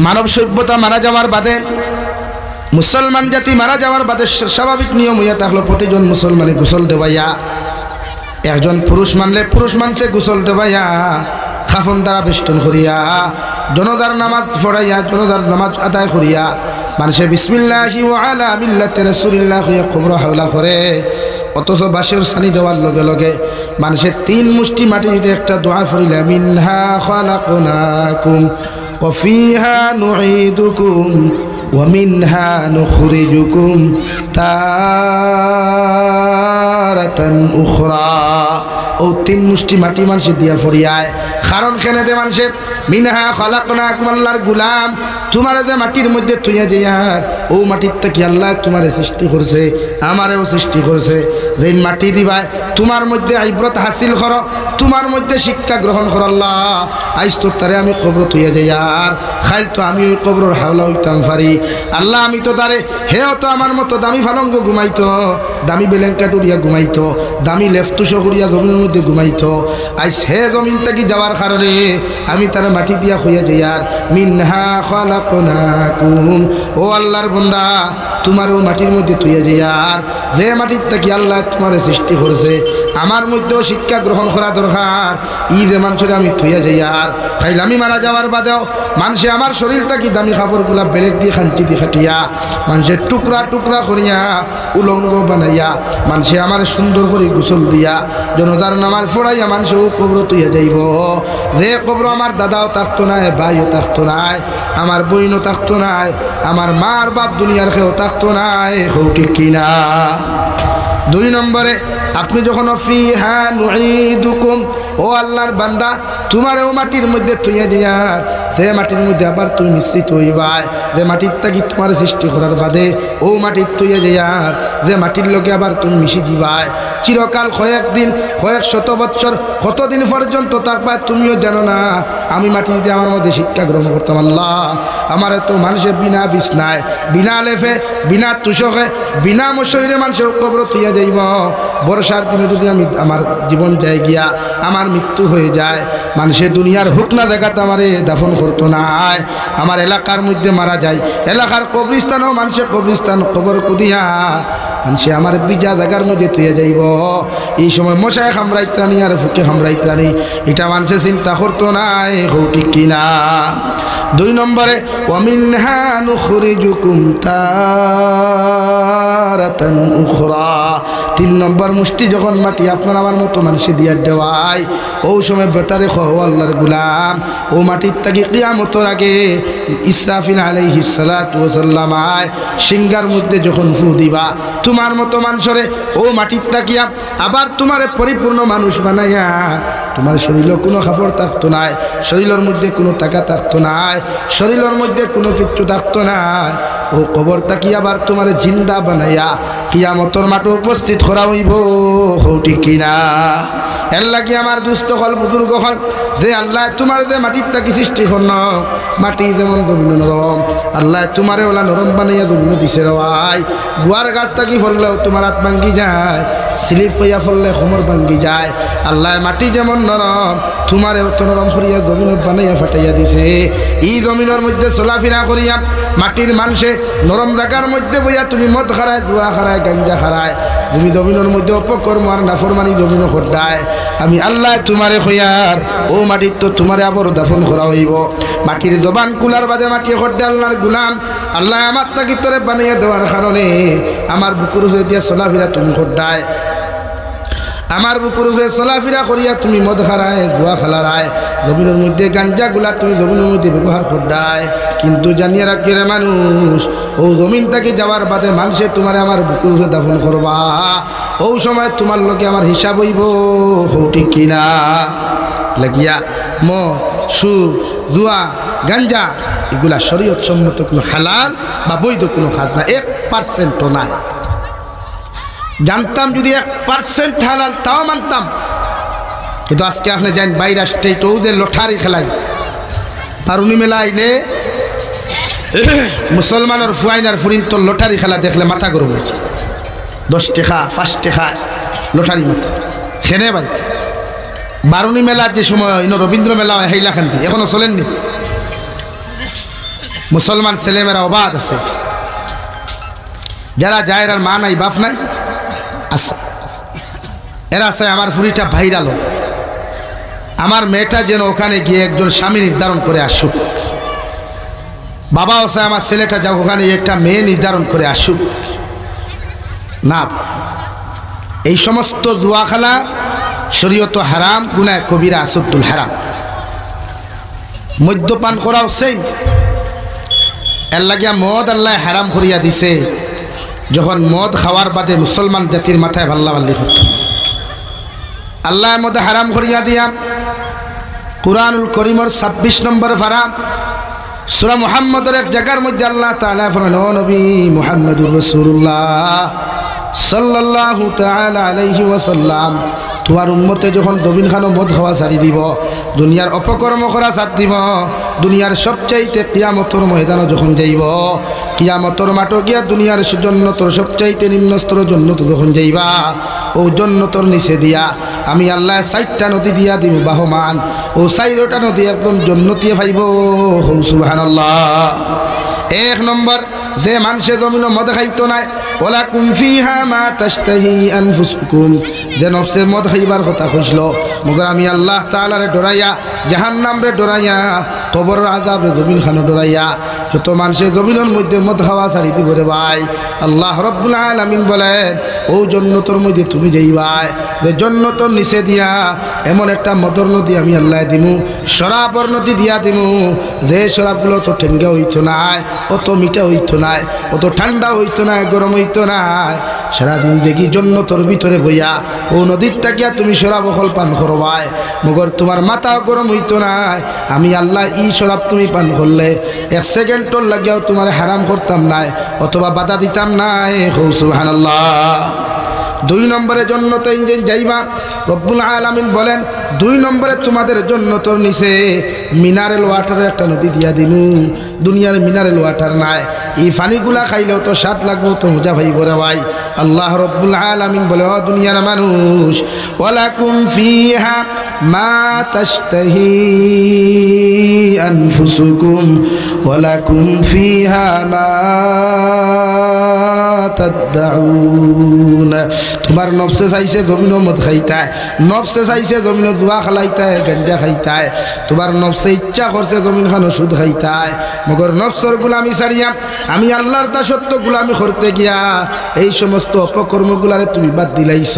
মানব সভ্যতা মারা যাওয়ার বাদে মুসলমান জাতি মারা যাওয়ার বাদে স্বাভাবিক নিয়ম হইয়া থাকলো প্রতিজন মুসলমানে গোসল দেবাইয়া, একজন পুরুষ মানলে পুরুষ মানুষে গোসল দেবাইয়া খাফন দ্বারা বেষ্টন করিয়া জনদার নামাজ পড়াইয়া জনদার নামাজ আদায় করিয়া মানুষে বিসমিল্লাহি ওয়া আলা মিল্লাতি রাসূলিল্লাহ হইয়া কবর হাওলা করে। অথচ বাঁশের সানি দেওয়ার লগে লগে মানুষের 3 মুষ্টি মাটি দিতে একটা দোয়া পড়িলা, মিনহা খালাকনাকুম ওয়া ফিহা নুঈদুকুম ওয়া মিনহা নুখরিজুকুম তারাতান উখরা। ও 3 মুষ্টি মাটি মানুষে দিয়া ফরিয়ায়, কারণ খেনে দে মানুষে মিনহা খালাকনাকুম, আল্লাহর গুলাম তোমার যে মাটির মধ্যে তুইয়া যাইয়ার ও মাটির থেকে আল্লাহ তোমারে সৃষ্টি করছে, আমারেও সৃষ্টি করছে। যেই মাটি দিবাই তোমার মধ্যে ইবরত হাসিল করো, তোমার মধ্যে শিক্ষা গ্রহণ করো। আল্লাহ আইস তো তারে আমি কবর তুইয়া যাইয়ার খাইল তো আমি ওই কবরের হাওলা হইতাম পারি। আল্লাহ আমি তো তারে হেও তো আমার মতো দামি ফালঙ্গ ঘুমাইতো, দামি বেলেঙ্কাট উড়িয়া ঘুমাইতো, দামি লেফটুসো করিয়া জমিনের মধ্যে ঘুমাইতো। আইস হে জমিন থেকে যাওয়ার কারণে আমি তারা মাটি দিয়া হইয়া যাইয়ার মিনহা খালাকনাকুম। ও আল্লাহর বান্দা তোমারও মাটির মধ্যে তুইয়া যাইয়ার যে মাটির থেকে আল্লাহ তোমারে সৃষ্টি করছে, আমার মধ্যেও শিক্ষা গ্রহণ করা দরকার। ই যে মানুষের আমি তুইয়া যাইয়ার খাইলে আমি মারা যাওয়ার বাদেও মানুষে আমার শরীর থাকি দামি কাপড়গুলা বেলেট দিয়ে খাঞ্চি দিয়ে খাটিয়া মানুষের টুকরা টুকরা করিয়া উলঙ্গ বানাইয়া মানুষে আমার সুন্দর করে গোসল দিয়া জনতার নামাজ পড়াইয়া মানুষে ও কবর তুইয়া যাইব। যে কবর আমার দাদাও থাকতো নাই, ভাইও থাকতো নাই, আমার বইনও থাকতো নাই, আমার মার বাপ দুনিয়ার কেউ থাকতো নাই। ঠিক কিনা? 2 নম্বরে আপনি যখন ফিহা নুঈদুকুম, ও আল্লাহর বান্দা তোমারও মাটির মধ্যে তুইয়া দিয়ার যে মাটির মধ্যে আবার তুমি মিশ্রিত হইবাই, যে মাটির তাকি তোমার সৃষ্টি করার বাদে ও মাটির তুইয়া যাইয়ার যে মাটির লোকে আবার তুমি মিশি দিবাই চিরকাল কয়েকদিন কয়েক শত বৎসর কতদিন পর্যন্ত থাকবা তুমিও জানো না। আমি মাটি দিয়ে আমার মধ্যে শিক্ষা গ্রহণ করতাম। আল্লাহ আমার তো মানুষের বিনা বিছনায়, বিনা লেফে, বিনা তুষকে, বিনা মশাইরে মানুষের কবর তুইয়া যাইব। বর্ষার দিনে যদি আমি আমার জীবন যায় গিয়া আমার মৃত্যু হয়ে যায়, মানুষের দুনিয়ার হুক না দেখাতে আমারে দাফন করতো নাই। আমার এলাকার মধ্যে মারা যায়, এলাকার কবরস্থানও মানুষের কবরস্থান কবর কুদিয়া মানুষে আমার বিজা জায়গার মধ্যে তুইয়া যাইব। এই সময় মশায় খামরাইত্রানি আর ফুকে খামরাইত্রানি এটা মানুষে চিন্তা করতো নাই। ঠিক কিনা? 2 নম্বরে ওয়ামিনহা নুখরিজুকুম তারাতান উখরা। 3 নম্বর মুষ্টি যখন মাটি আপনার আমার মতো মানুষে দিয়া দেওয়ায় ও সময় বেতারে খো আল্লাহর গুলাম ও মাটির তাকে কিয়ামতের আগে ইসরাফিল আলাইহিস সালাতু ওয়াস সালাম সিংহার মধ্যে যখন ফু দিবা তোমার মতো মানুষরে ও মাটির তাকিয়া আবার তোমারে পরিপূর্ণ মানুষ বানাইয়া তোমার শরীরে কোনো কাপড় থাকতো নাই, শরীরের মধ্যে কোনো টাকা থাকতো নাই, শরীরের মধ্যে কোনো কিছু থাকতো না। ও কবর তাকি আবার তোমার জিন্দা বানাইয়া কিয়ামতের মাঠে উপস্থিত করা হইব। ঠিক কিনা? এর লাগি আমার দুস্থ হল বুজুর্গ হল যে আল্লাহ তোমার যে মাটির তাকি সৃষ্টি করল, মাটি যেমন জমিন নরম, আল্লাহ তোমারে ওলা নরম বানাইয়া জমিন দিছে রওয়াই। গুয়ার গাছ থাকি ফললেও তোমার হাত ভাঙ্গি যায়, স্লিপ হইয়া ফললে কোমর ভাঙ্গি যায়। আল্লাহ মাটি যেমন নরম তোমারেও তো নরম করিয়া জমিন বানাইয়া ফাটাইয়া দিছে। এই জমিনের মধ্যে চলাফেরা করিয়া মাটির মানুষে নরম জায়গার মধ্যে বইয়া তুমি মদ খারায়, জুয়া খারায়, গাঞ্জা খারায়, তুমি জমিনের মধ্যে অপকর্ম আর নাফরমানি জমিনও খড্ডায়। আমি আল্লাহ তোমারে হইয়ার ও মাটির তো তোমারে আবার দাফন করা হইব। মাটির জবান কুলার বাদে মাটি খড্ডে আল্লাহর গুলাম আল্লাহ আমার তাকি তোরে বানিয়ে দেওয়ার কারণে আমার বুকুর হয়ে দিয়া চলাফেরা তুমি খড্ডায়, আমার বুকুর উপরে চলাফেরা করিয়া তুমি মদ খারায়, জুয়া খেলারায়, জমিনের মধ্যে গাঞ্জা গুলা তুমি জমিনের মধ্যে ব্যবহার করডায়। কিন্তু জানিয়ে রাখি রে মানুষ, ও জমিন থেকে যাওয়ার বাদে মানুষে তোমার আমার বুকুর উপরে দাফন করবা, ও সময় তোমার লোকে আমার হিসাব হইব। ঠিক কিনা? লাগিয়া মদ, সুদ, জুয়া, গাঞ্জা এগুলা শরীয়ত সম্মত কোনো হালাল বা বৈধ কোনো কাজ না, 1% নাই। জানতাম যদি 1% হালাল তাও মানতাম, কিন্তু আজকে আপনি জান বাইরে স্টেট ও যে লটারি খেলাই পারুনি মেলা আইলে মুসলমানের ফুয়াইনার ফুরিন তো লটারি খেলা দেখলে মাথা গরম হয়েছে। 10 টাকা 5 টাকা লটারি মাথা খেনে ভাই। বারুনি মেলা যে সময় রবীন্দ্র মেলা হয় হেইলাখান্তি এখনো চলেননি। মুসলমান ছেলেমেয়েরা অবাধ আছে, যারা যায় আর মা নাই বাপ নাই আছে, এরা আছে আমার পুরীটা ভাইরাল হোক, আমার মেয়েটা যেন ওখানে গিয়ে একজন স্বামী নির্ধারণ করে আসুক, বাবা আছে আমার ছেলেটা যাক ওখানে একটা মেয়ে নির্ধারণ করে আসুক না। এই সমস্ত জুয়া খেলা শরীয়ত হারাম, গুনাহ কবিরা, আসুদ্দুল হারাম। মদ্যপান করাও সেই এর লাগিয়া মদ আল্লাহ হারাম করিয়া দিছে। যখন মদ খাওয়ার বাদে মুসলমান জাতির মাথায় ভাল্লা ভাল্লি করত, আল্লাহ মদ হারাম করিয়া দিয়া কুরআনুল করিমের 26 নম্বর পারা সূরা মুহাম্মদের এক জায়গার মধ্যে আল্লাহ তাআলা ফরমান, ও নবী মুহাম্মদুর রাসূলুল্লাহ সাল্লাল্লাহু তাআলা আলাইহি ওয়াসাল্লাম, তোমার উম্মতে যখন জমিন খানো মদ খাওয়া ছাড়ি দিব, দুনিয়ার অপকর্ম করা ছাড় দিব, দুনিয়ার সবচাইতে কিয়ামতের ময়দানে যখন যাইব, কিয়ামতের মাঠে গিয়া দুনিয়ার জন্নতর সবচাইতে নিম্ন স্তর জন্নত যখন যাইবা, ও জন্নতর নিচে দিয়া আমি আল্লাহ 4টা নদী দিয়া দিব বাহমান, ও 4টা নদী একদম জন্নতিয়ে পাইব। সুবহানাল্লাহ। 1 নম্বর, যে মানুষে জমিন মদ খাইতো নাই, ওয়ালাকুম ফিহা মা তাশতাহি আনফুসুকুম, যে নফসে মদ খাইবার কথা কইছিল, মগর আমি আল্লাহ তাআলারে ডরাইয়া, জাহান্নামরে ডরাইয়া, কবরের আযাবরে জমিন খানো ডরাইয়া যত মানুষের জমিনের মধ্যে মদ খাওয়া ছাড়ি দিব রে ভাই, আল্লাহ রাব্বুল আলামিন বলেন ও জন্নতর মধ্যে তুমি যাইবাই, যে জন্নতর নিচে দিয়া এমন একটা মদর নদী আমি আল্লাহ দিমু, শরাবর নদী দিয়া দিমু, যে শরাবগুলো তো ঠেঙ্গা হইতো নাই, অত মিঠা হইতো নাই, অত ঠান্ডা হইতো না, গরম হইতো না, সারাদিন দেখি জন্নতর ভিতরে বইয়া ও নদীর তাকিয়া তুমি শরাব অকল পান করবাই, মগর তোমার মাথা গরম হইতো না, আমি আল্লাহ ই শরাব তুমি পান করলে 1 সেকেন্ডর লাগিয়াও তোমার হারাম করতাম নাই, অথবা বাধা দিতাম নাই। সুবহানাল্লাহ। 2 নম্বরের জন্নত ইঞ্জিন যাইবা, রব্বুল আলামিন বলেন 2 নম্বরে তোমাদের জন্নতর নিচে মিনারেল ওয়াটারের একটা নদী দিয়া দিমু, দুনিয়ার মিনারেল ওয়াটার নাই, এই পানিগুলা খাইলেও তো স্বাদ লাগবো, তো মজা ভাইব রে ভাই। আল্লাহ রব্বুল আলামিন বলে, ও দুনিয়ার মানুষ, ওয়ালাকুম ফিহা মা তাশতাহি আনফুসুকুম ওয়ালাকুম ফিহা মা তাদউন, তোমার নফসে চাইছে জমিন মদ খাইতায়, নফসে চাইছে জমিন জুয়া খালাইতায়, গাঞ্জা খাইতায়, তোমার নফসে ইচ্ছা করছে জমিন খানো সুদ খাইতায়, মগর নফসর গুলামি ছাড়িয়া আমি আল্লাহর দাসত্ব গুলামি করতে গিয়া এই সমস্ত অপকর্মগুলারে তুমি বাদ দিলাইছ,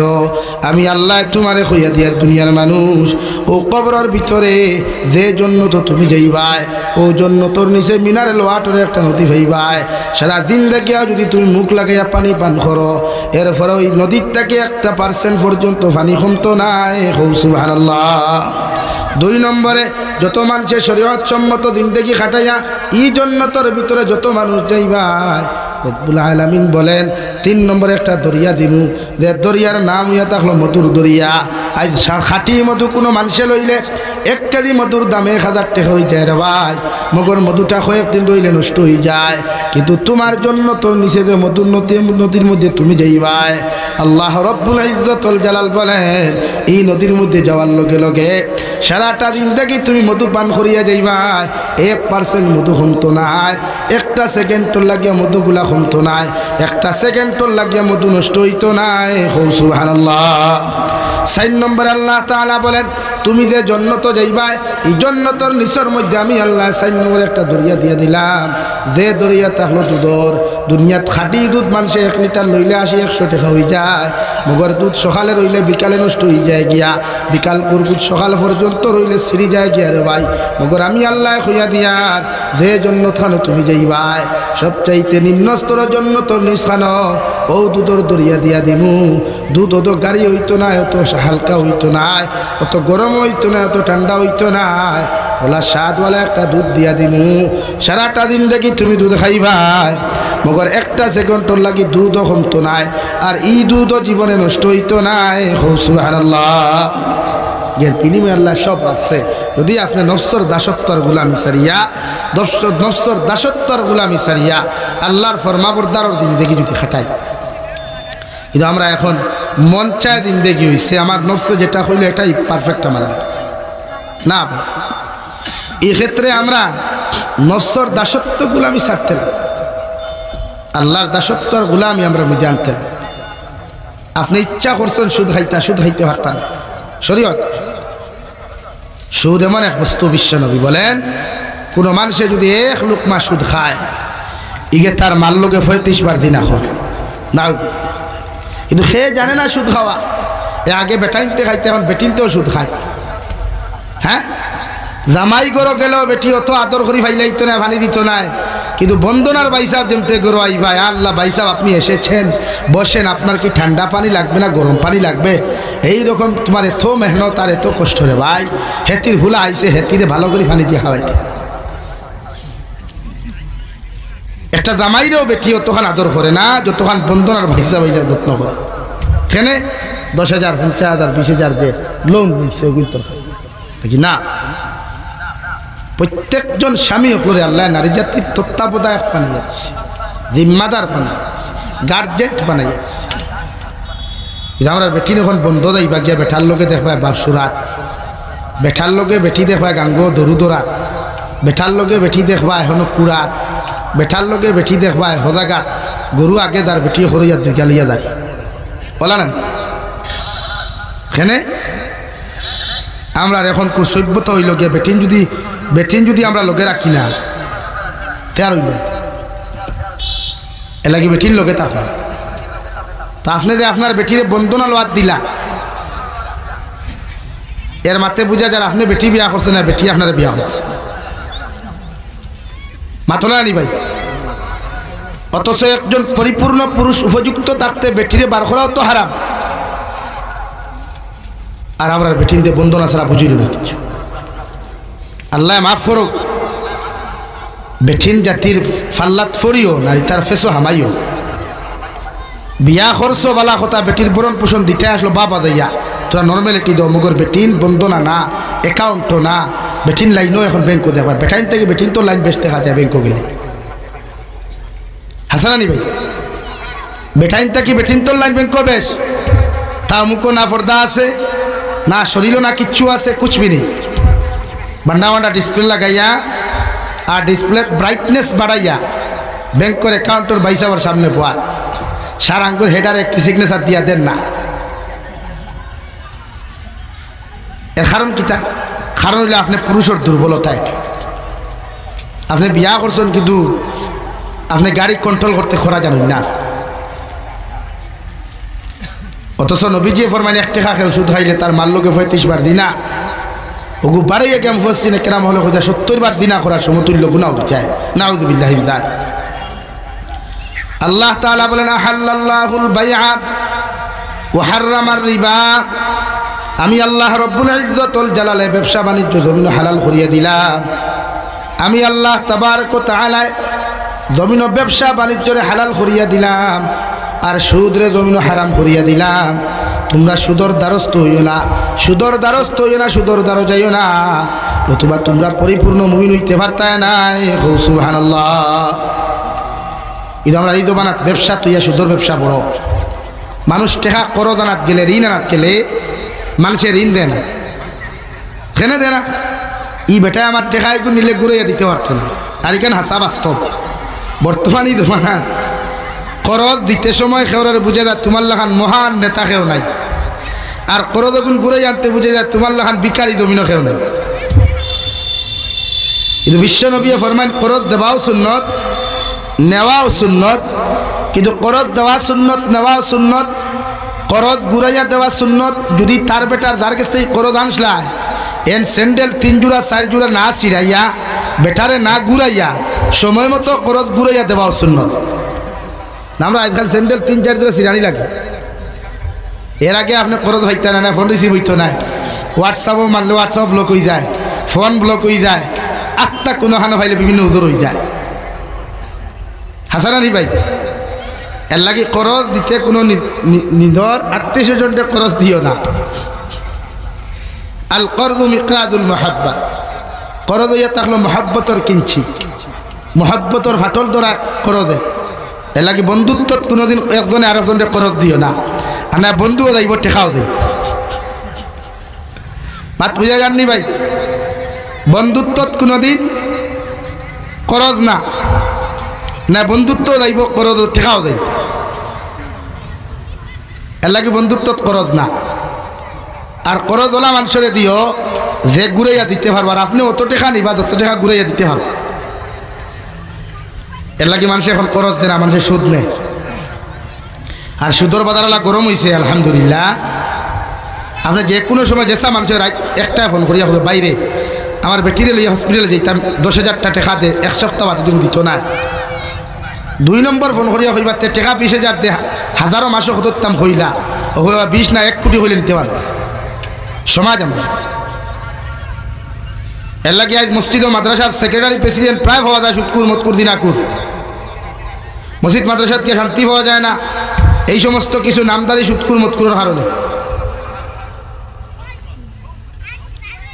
আমি আল্লাহ তোমারে কইয়া দিয়ার দুনিয়ার মানুষ, ও কবরের ভিতরে যে জন্নত তুমি যাইবাই, ও জন্নতর নিচে মিনারেল ওয়াটারে একটা নদী ভাইবাই, সারা দিন দেখিয়া যদি তুমি মুখ লাগাইয়া পানি পান করো, এরপরে ওই নদীর থেকে 1% পর্যন্ত পানি কমতো নাই। সুবহানাল্লাহ। 2 নম্বরে, যত মানুষের শরীয়ত সম্মত জিন্দেগি খাটাইয়া এই জন্নতর ভিতরে যত মানুষ যাইবাই, রব্বুল আলামিন বলেন 3 নম্বরে একটা দরিয়া দিমু, যে দরিয়ার নাম হইয়া থাকলো মধুর দরিয়া। আজ খাঁটি মধু কোনো মানুষে লইলে 1 কেজি মধুর দাম 1000 টাকা হয়ে যায় রে ভাই, মগর মধুটা কয়েকদিন রইলে নষ্ট হয়ে যায়, কিন্তু তোমার জন্য তোর নিচে যে মধুর নদীর মধ্যে তুমি যাইবাই, আল্লাহ রব্বুল ইজ্জতুল জালাল বলেন এই নদীর মধ্যে যাওয়ার লগে লগে সারাটা দিন দেখি তুমি মধু পান করিয়া যাইবাই, 1% মধু কমতো নাই, 1 সেকেন্ডর লাগিয়া মধুগুলা কমতো নাই, 1 সেকেন্ডর লাগিয়া মধু নষ্ট হইতো নাই। সুবহানাল্লাহ। 4 নম্বরে আল্লাহ তাআলা বলেন তুমি যে জন্নত যাইবাই, এই জন্নতর নিচের মধ্যে আমি আল্লাহ 4 নম্বরে একটা দরিয়া দিয়ে দিলাম, যে দরিয়া তাহলো দুধর। দুনিয়াত খাঁটি দুধ মানুষে 1 লিটার লইলে 80-100 টাকা হয়ে যায়, মগর দুধ সকালে রইলে বিকালে নষ্ট হয়ে যায় গিয়া, বিকাল কুরকুত সকাল পর্যন্ত রইলে ছিঁড়ি যায় গিয়া রে ভাই, মগর আমি আল্লাহ কইয়া দিয়ার যে জন্নত খানো তুমি যাইবাই, সবচাইতে নিম্ন স্তরের জন্নতর নিচ খানো, ও দুধর দরিয়া দিয়া দিমু, দুধ অত গাড়ি হইতো না, অত হালকা হইতো না, অত গরম হইতো না, অত ঠান্ডা হইতো না, ওলা স্বাদওয়ালা একটা দুধ দিয়া দিমু, সারাটা দিন দেখি তুমি দুধ খাইবাই, মগর 1 সেকেন্ডর লাগি দুধও কমতো নাই, আর এই দুধও জীবনে নষ্ট হইতো নাই। সুবহানাল্লাহ। এর বিনিময়ে আল্লাহ সব রাখছে, যদি আপনি নফসর দাসত্বর গুলামি সারিয়া, নফসর দাসত্বর গুলামি সারিয়া আল্লাহর ফরমাবরদারের জিন্দেগি যদি খাটাই। কিন্তু আমরা এখন মন চায় জিন্দেগি হইছে, আমার নফসে যেটা হইলো এটাই পারফেক্ট আমার না। এই ক্ষেত্রে আমরা নফসর দাসত্ব গোলামি ছাড়তে না, আল্লাহর দাসত্ব আর গোলামি আমরা মধ্যে আনতে না। আপনি ইচ্ছা করছেন সুদ খাইতে পারতেন। শরীয়ত সুদ এমন এক বস্তু, বিশ্বনবী বলেন কোনো মানুষে যদি 1 লুকমা সুদ খায় ইগে তার মাল লোকে 35 বার দিনা হবে না। কিন্তু সে জানে না সুদ খাওয়া, আগে বেটাইনতে খাইতে, এখন বেটিনতেও সুদ খায়। হ্যাঁ, জামাই গরো গেলেও বেটি অত আদর করি ফাইলাইতো না, ভানি দিত না। কিন্তু বন্দনার ভাইসাব যেমতে গরো আই ভাই, আল্লাহ ভাইসাব আপনি এসেছেন, বসেন, আপনার কি ঠান্ডা পানি লাগবে না গরম পানি লাগবে? এই রকম তোমার এত মেহনত আর এত কষ্ট রে ভাই, হেতির ভুলা আইসে, হেতিরে ভালো করে পানি দিয়ে খাওয়াইতে। একটা জামাইরেও বেটি অতখান আদর করে না যতখান বন্দনার ভাইসাব এইটা যত্ন করে। কেনে 10,000 50,000 20,000 দিয়ে লোন বলছে কি না? প্রত্যেকজন স্বামী হলে আল্লাহ নারী জাতির তত্ত্বাবধায়ক বানাই যাচ্ছে, জিম্মাদার বানাই যাচ্ছে, গার্জেন্ট বানাই যাচ্ছে। আমরা বেটি যখন বন্ধ দেয় বা গিয়া বেঠার লোকে দেখবায় বাপসুরাত, বেঠার লোকে বেটি দেখবায় গাঙ্গ দরুদরাত, বেঠার লোকে বেটি দেখবা এখনো কুড়াত, বেঠার লোকে বেটি দেখবায় হদাগাত, গরু আগে দার বেটি হরিয়া দিগালিয়া দাঁড় বলা না। এখানে আমরা এখন সভ্যতা হইল গিয়া বেটিন যদি আমরা লোকে রাখি না তার হইল এলাকি বেটির লোকে তা আপনি যে আপনার বেটিরে বন্দনা লোয়াত দিলা, এর মাতে বুঝা যার আপনি বেটি বিয়া করছে না বেটি আপনার বিয়া করছে, মাতলা আনি ভাই। অথচ একজন পরিপূর্ণ পুরুষ উপযুক্ত থাকতে বেটিরে বার করাও তো হারাম। আর আমরা বেটিন দিয়ে বন্দনা ছাড়া বুঝিয়ে না কিছু। আল্লাহ মাফ করুক, বেঠিন জাতির ফাল্লাত ফরিও নারী তার ফেসো হামাইও। বিয়া খরচ বালা কথা, বেটির বরণ পোষণ দিতে আসলো বাবা দইয়া, তোরা নর্মালিটি দাও, মগর বেটিন বন্দনা না, অ্যাকাউন্টও না, বেটিন লাইনও এখন ব্যাংকও দেওয়া। বেটাইন থেকে বেটিন তো লাইন বেশ দেখা যায় ব্যাংকও গেলে। হাসানানি ভাই, বেটাইন থেকে বেটিন তো লাইন ব্যাংকও বেশ, তা মুখও না পর্দা আছে না, শরীরও না কিচ্ছু আছে, কুছবি নেই। বান্ডা ডিসপ্লে লাগাইয়া আর ডিসপ্লে ব্রাইটনেস বাড়াইয়া ব্যাংকের অ্যাকাউন্টের বাইসাবার সামনে পোয়া, সারাঙ্গুর হেডারে একটি সিগনেচার দিয়া দেন না। এর কারণ কিতা? কারণ হইলে আপনি পুরুষের দুর্বলতা। এটা আপনি বিয়া করছেন কিন্তু আপনি গাড়ি কন্ট্রোল করতে খরা জানেন না। অথচ নবীজি ফরমাইন 1 টাকা খেয়ে ওষুধ খাইলে তার মাল লোকে 35 বার দিনা, ওগু বাড়াইয়া কেমন হচ্ছে না কেরাম হলে কোথায় 70 বার দিনা করার সমতুল্য গুনাহ যায়। নাউযুবিল্লাহি মিন যালিক। আল্লাহ তাআলা বলেন আহাল্লাল্লাহুল বাইআ ওয়া হাররামার রিবা, আমি আল্লাহ রব্বুল ইজ্জতুল জালালে ব্যবসা বাণিজ্য জমিন হালাল করিয়া দিলাম। আমি আল্লাহ তাবারক ওয়া তাআলা জমিন ব্যবসা বাণিজ্যরে হালাল করিয়া দিলাম, আর সুদরে জমিন হারাম করিয়া দিলাম। তোমরা সুদর দ্বারস্থ হইও না, সুদর দ্বারস্থ হইও না, সুদর দ্বারো যাইও না, নতুবা তোমরা পরিপূর্ণ মুমিন হইতে পারতায় নাই। সুবহানাল্লাহ। এটা আমরা ঈদ বানাত ব্যবসা তুইয়া সুদর ব্যবসা বড়। মানুষ টেকা করদ আনাত গেলে, ঋণ আনাত গেলে মানুষের ঋণ দেয় না, কেনে দেয় না? ই বেটায় আমার টেকা একটু নিলে ঘুরাইয়া দিতে পারতো না। আর এখানে হাসা বাস্তব। বর্তমান ঈদ বানাত করদ দিতে সময় খেওয়ার বুঝে যায় তোমার লাখান মহান নেতা খেও নাই, আর করদ যখন ঘুরে আনতে বুঝে যায় তোমার লাখান বিকারি জমিনও খেও নাই। কিন্তু বিশ্বনবী ফরমান করদ দেওয়াও সুন্নত, নেওয়াও সুন্নত। কিন্তু করদ দেওয়া সুন্নত, নেওয়াও সুন্নত। করদ ঘুরাইয়া দেওয়া সুন্নত। যদি তার বেটার যার কাছ থেকে করদ আনসলায় এন স্যান্ডেল 3 জোড়া 4 জোড়া না ছিড়াইয়া, বেটারে না ঘুরাইয়া সময় মতো করদ ঘুরাইয়া দেওয়াও সুন্নত। আমরা আজকাল স্যান্ডেল 3-4 জোড়া ছিড়ানি লাগে। এর আগে আপনি করদ হইতে না, ফোন রিসিভ হইতো না, হোয়াটসঅ্যাপও মারলে হোয়াটসঅ্যাপ ব্লক হয়ে যায়, ফোন ব্লক হয়ে যায়, আত্মা কোনো হানো ভাইলে বিভিন্ন উজোর হয়ে যায়। হাসানানি ভাই, এর লাগে করজ দিতে কোনো নিধর আত্মীয় স্বজনটা করজ দিও না। আল করজু মিকরাদুল মহাব্বা, করজ হইয়া থাকলো মহাব্বতর কিনছি, মহাব্বতর ফাটল ধরা করদে। এর লাগে বন্ধুত্বত কোনোদিন একজনে আরেকজনকে করজ দিও না, আর না বন্ধুও যাইব টেকাও দেব। মাত বুঝা যাননি ভাই? বন্ধুত্বত কোনোদিন করজ না না বন্ধুত্ব যাইব করজ ঠেকাও যাইব এর লাগে বন্ধুত্ব করজ না আর করজ ওলা মানুষরে দিও যে ঘুরাইয়া দিতে পারবো আর আপনি অত টাকা নিবা যত টাকা ঘুরাইয়া দিতে পারবো এর লাগে মানুষ এখন করজ দেয় না মানুষের সুদ নেয় আর সুদর বাজারওয়ালা গরম হয়েছে আলহামদুলিল্লাহ আপনি যে কোনো সময় যেসা মানুষের একটা ফোন করিয়া হবে বাইরে আমার বেটিরে লইয়া হসপিটালে যেতাম 10,000 টাকা দে এক সপ্তাহ বাদে তুমি দিত না 2 নম্বর ফোন করিয়া হইবার টাকা 20,000 দে হাজারো মাসও হতাম হইলা ও 20 না 1 কোটি হইলে নিতে পারবো সমাজ আমরা এর লাগে আজ মসজিদ ও মাদ্রাসার সেক্রেটারি প্রেসিডেন্ট প্রায় হওয়া যায় সুদকুর মতকুর দিনাকুর মসজিদ মাদ্রাসাতকে শান্তি পাওয়া যায় না এই সমস্ত কিছু নামদারি সুদকুর মতকুরের কারণে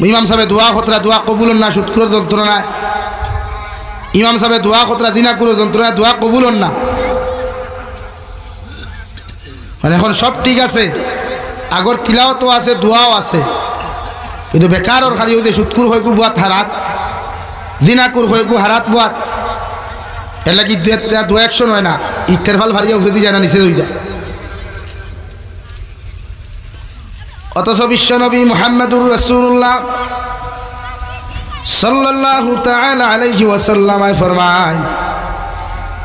ইমাম সাহেব দোয়া খতরা দোয়া কবুল না সুদকুরের যন্ত্রণায় ইমাম সাহেব দোয়া খতরা দিনাকুরের যন্ত্রণায় দোয়া কবুল না মানে এখন সব ঠিক আছে আগর তিলাওয়াতও আছে দোয়াও আছে কিন্তু বেকারর খালি হইতে সুদকুর হইকু বুয়াত হারাত দিনাকুর হইকু হারাত বুয়াত এর লাগি দু একশন হয় না ইটের ফাল ভারিয়া উঠে দিয়ে যায় না নিচে হয়ে যায় অথচ বিশ্বনবী মুহাম্মদুর রাসূলুল্লাহ সাল্লাল্লাহু তাআলা আলাইহি ওয়াসাল্লাম ফরমায়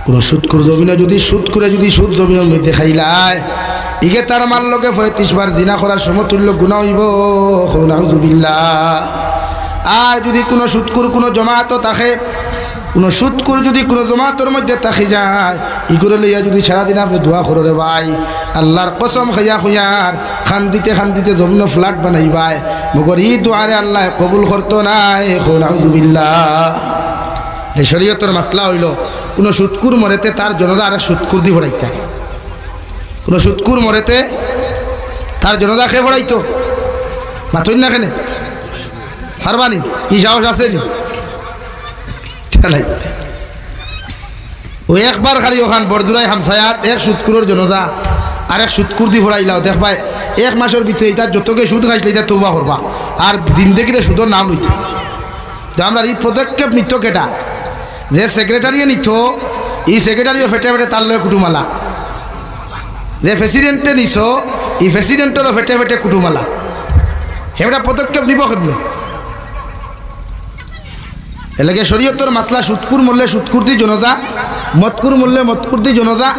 কোন সুদকুর জমিনে যদি সুদ করে যদি সুদ জমিনের মধ্যে খাইলায় ইগে তার মাল লোকে 35 বার জিনা করার সমতুল্য গুনাহ হইব নাউযুবিল্লাহ আর যদি কোনো সুদকুর কোনো জমাত থাকে কোনো সুদকুর যদি কোনো জমাতের মধ্যে থাকি যায় ইগুলো লইয়া যদি সারাদিন আপনি দোয়া করো রে ভাই আল্লাহর কসম খাইয়া খুঁয়ার খান্দিতে খান্দিতে জমিন ফ্ল্যাট বানাইবাই মগর ই দোয়ারে আল্লাহ কবুল করতো নাই নাউযুবিল্লাহ এই শরীয়তের মাসলা হইল কোনো সুদকুর মরেতে তার জনতা আর সুদকুর দি ভরাইতে কোনো সুদকুর মরেতে তার জনতা খেয়ে ভরাইতো মাথুন না কেনে পারবানি ই সাহস আছে নি ও একবার খালি ওখান বরদুরাই হামসায়াত এক সুদকুরের জনতা আর এক সুদকুর দি ভরাইলাও দেখবাই 1 মাসের ভিতরে এটা যতকে সুদ খাইছিল এটা তৌবা করবা আর দিন দেখিতে সুদর নাম লইতে আমরা এই পদক্ষেপ নিত কেটা যে সেক্রেটারিয়ে নিত এই সেক্রেটারিও ফেটে ফেটে তার লয়ে কুটুমালা যে প্রেসিডেন্টে নিছ এই প্রেসিডেন্টেরও ফেটে ফেটে কুটুমালা সেটা পদক্ষেপ নিব কেমনি এর লাগে শরীয়তের মাসলা সুদকুর মরলে সুদকুর দি জনতা মতকুর মরলে মতকুর দি জনতা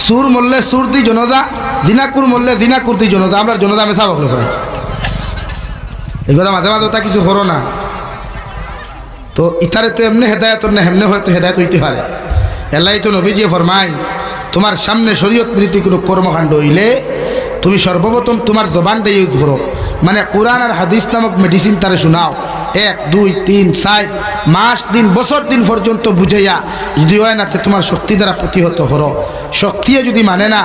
সুর মরলে সুর দি জনতা দিনাকুর মরলে দিনাকুর দি জনতা আমরা জনতা মেশা বকলে পাই এই কথা মাঝে মাঝে তা কিছু করো না তো ইতারে তো এমনি হেদায়ত না হেমনে হয়তো হেদায়ত হইতে পারে এলাই তো নবীজি ফরমাই তোমার সামনে শরীয়ত বিরোধী কোনো কর্মকাণ্ড হইলে তুমি সর্বপ্রথম তোমার জবানটা ইউজ করো মানে কোরআন আর হাদিস নামক মেডিসিন তারে শোনাও 1 2 3 4 মাস দিন বছর দিন পর্যন্ত বুঝাইয়া যদি হয় না তোমার শক্তি দ্বারা প্রতিহত করো শক্তিও যদি মানে না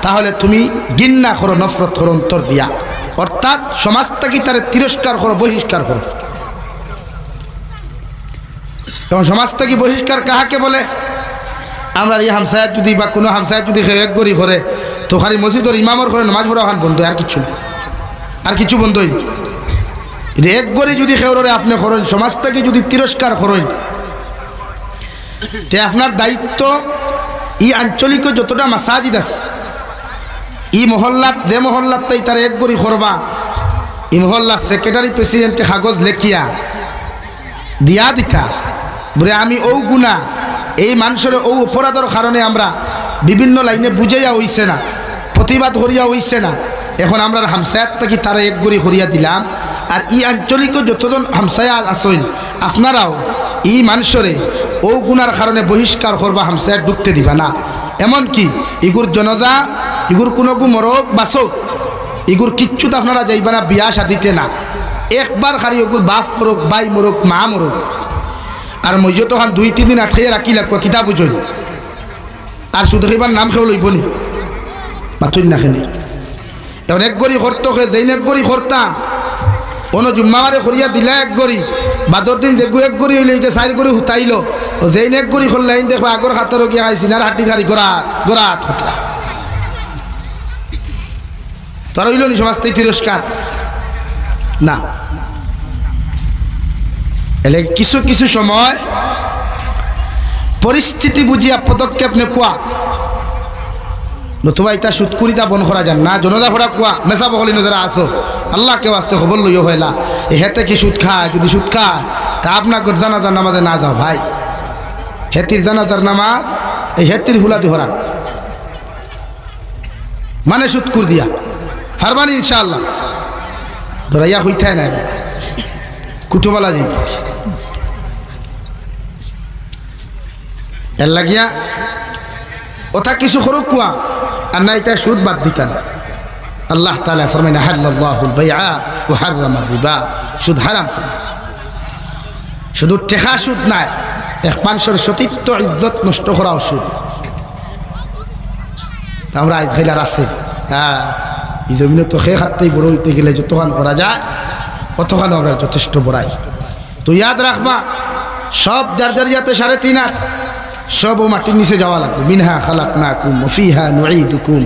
তাহলে তুমি ঘৃণা করো নফরত করো অন্তর দিয়া অর্থাৎ সমাজ থেকে তারে তিরস্কার করো বহিষ্কার করো এবং সমাজ থেকে বহিষ্কার কাহাকে বলে আমরা এই হামসায়াত যদি বা কোনো হামসায়াত যদি এক গড়ি করে তো খালি মসজিদের ইমামর করে নামাজ পড়া ওখান বন্ধ আর কিছু না আর কিছু বন্ধ হইল এক গড়ি যদি খেউরে আপনি করেন সমাজ থেকে যদি তিরস্কার করেন তে আপনার দায়িত্ব ই আঞ্চলিক যতটা মাসাজিদ আছে ই মহল্লাত যে মহল্লাত তাই তার এক গড়ি করবা ই মহল্লার সেক্রেটারি প্রেসিডেন্টে কাগজ লেখিয়া দিয়া দিতা বলে আমি ও গুণা এই মানুষের ও অপরাধের কারণে আমরা বিভিন্ন লাইনে বুঝাইয়া হইছে না প্রতিবাদ করিয়া হইছে না এখন আমরা হামসায়াত থেকে তারা এক গড়ি করিয়া দিলাম আর ই আঞ্চলিক যতজন হামসায়া আসেন আপনারাও ই মানুষরে ও গুণার কারণে বহিষ্কার করবা হামসায়াত ঢুকতে দিবা না এমনকি ইগুর জনতা ইগুর কোনো মরক বাসক ইগুর কিচ্ছুত আপনারা যাইবা না বিয়া শাদিতে না একবার খালি ওগুর বাপ মরক বাই মরক মা মরক আর মইজো তখন 2-3 দিন আটকাইয়া রাখি লাগবো কিতাব বুঝল আর শুধু খাইবার নাম খেয়ে লইব নি মাথুন না খেনে এখন এক গড়ি করতো যেইন এক গড়ি করতা অন্য জুম্মাবারে করিয়া দিলা এক গড়ি বাদর দিন দেখু এক গড়ি হইলে 4 গড়ি হুতাইল যেইন এক গড়ি করলে দেখো আগর হাতেরও গিয়া খাইছি না হাঁটি ধারি গড়াত গড়াত খতরা তারা হইল নি সমাজ থেকে তিরস্কার না এলে কিছু কিছু সময় পরিস্থিতি বুঝিয়া পদক্ষেপ নে কোয়া নতুবা এটা সুদ করিতা বন করা যান না জনতা ভরা কোয়া মেসা বহলি নজরা আসো আল্লাহকে বাস্তে খবর লইও হইলা এ হেতে কি সুদ খায় যদি সুদ খায় তা আপনার দানাদার নামাজে না দাও ভাই হেতির দানাদার নামাজ এই হেতির হুলাদি হরান মানে সুদ কুর দিয়া ফারবানি ইনশাআল্লাহ ডরাইয়া হইতায় না কুটুবালা যাই এর লাগিয়া ওটা কিছু করুক কুয়া আর না এটা সুদ বাদ দিতেন আল্লাহ তাআলা ফরমায় আহাল্লাল্লাহুল বাইআ ওয়া হাররামার রিবা সুদ হারাম শুধু টেকা সুদ নাই এক মানুষের সতীত্ব ইজ্জত নষ্ট করাও সুদ আমরা আজ খাইলার আছে হ্যাঁ এই জমিনে তো খেয়ে খাটতেই বড় হইতে গেলে যতক্ষণ করা যায় অতক্ষণ আমরা যথেষ্ট বড়াই তো ইয়াদ রাখবা সব যার যার ইয়াতে 3.5 হাত সব মাটির নিচে যাওয়া লাগবে মিনহা খালাকনাকুম ওয়া ফিহা নুঈদুকুম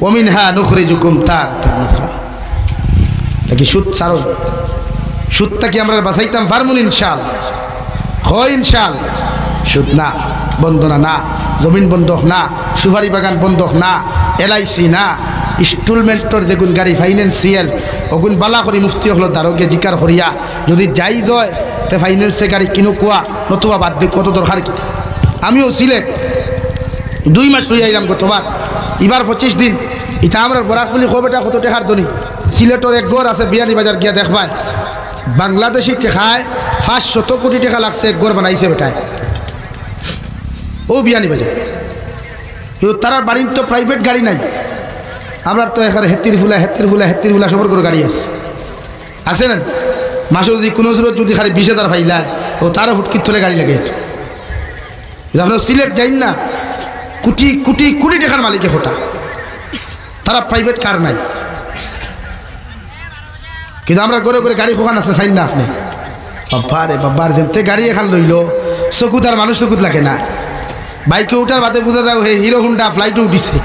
ওয়া মিনহা নুখরিজুকুম তারাতান উখরা দেখি সুদ সারণ সুদটা কি আমরা বাঁচাইতাম পারমু ইনশাআল্লাহ হয় ইনশাআল্লাহ সুদ না বন্ধনা না জমিন বন্ধক না সুপারি বাগান বন্ধক না এলআইসি না ইনস্টলমেন্টর দেখুন গাড়ি ফাইন্যান্সিয়াল ওগুন বালা করি মুফতি হল দারোগে জিকার করিয়া যদি যাই হয় তে ফাইন্যান্সে গাড়ি কিনো কোয়া নতুবা বাদ দিয়ে কত দরকার কি আমিও সিলেট 2 মাস রয়ে আইলাম গতবার এবার 25 দিন এটা আমরা বরাকবলি খবেটা কত টাকার ধনী সিলেটর এক ঘর আছে বিয়ানি বাজার গিয়া দেখবায় বাংলাদেশি টেকায় 500 কোটি টাকা লাগছে এক ঘর বানাইছে বেটায় ও বিয়ানি বাজার তারা বাড়ির তো প্রাইভেট গাড়ি নাই আমরা তো এখানে হেতির ফুলা সবর করে গাড়ি আছে না মাসে যদি কোনো সুরত যদি খালি 20,000 ফাইলায় ও তারও ফুটকির থলে গাড়ি লাগে আপনার সিলেট যাই না কোটি কোটি কোটি টাকার মালিকে হোটা তারা প্রাইভেট কার নাই কিন্তু আমরা করে করে গাড়ি খোকান আছে চাই না আপনি বাবার যেতে গাড়ি এখান লইল চকুত আর মানুষ চকুত লাগে না বাইকে উঠার বাদে বুঝা যাও হে হিরো হুন্ডা ফ্লাইটে উঠিছে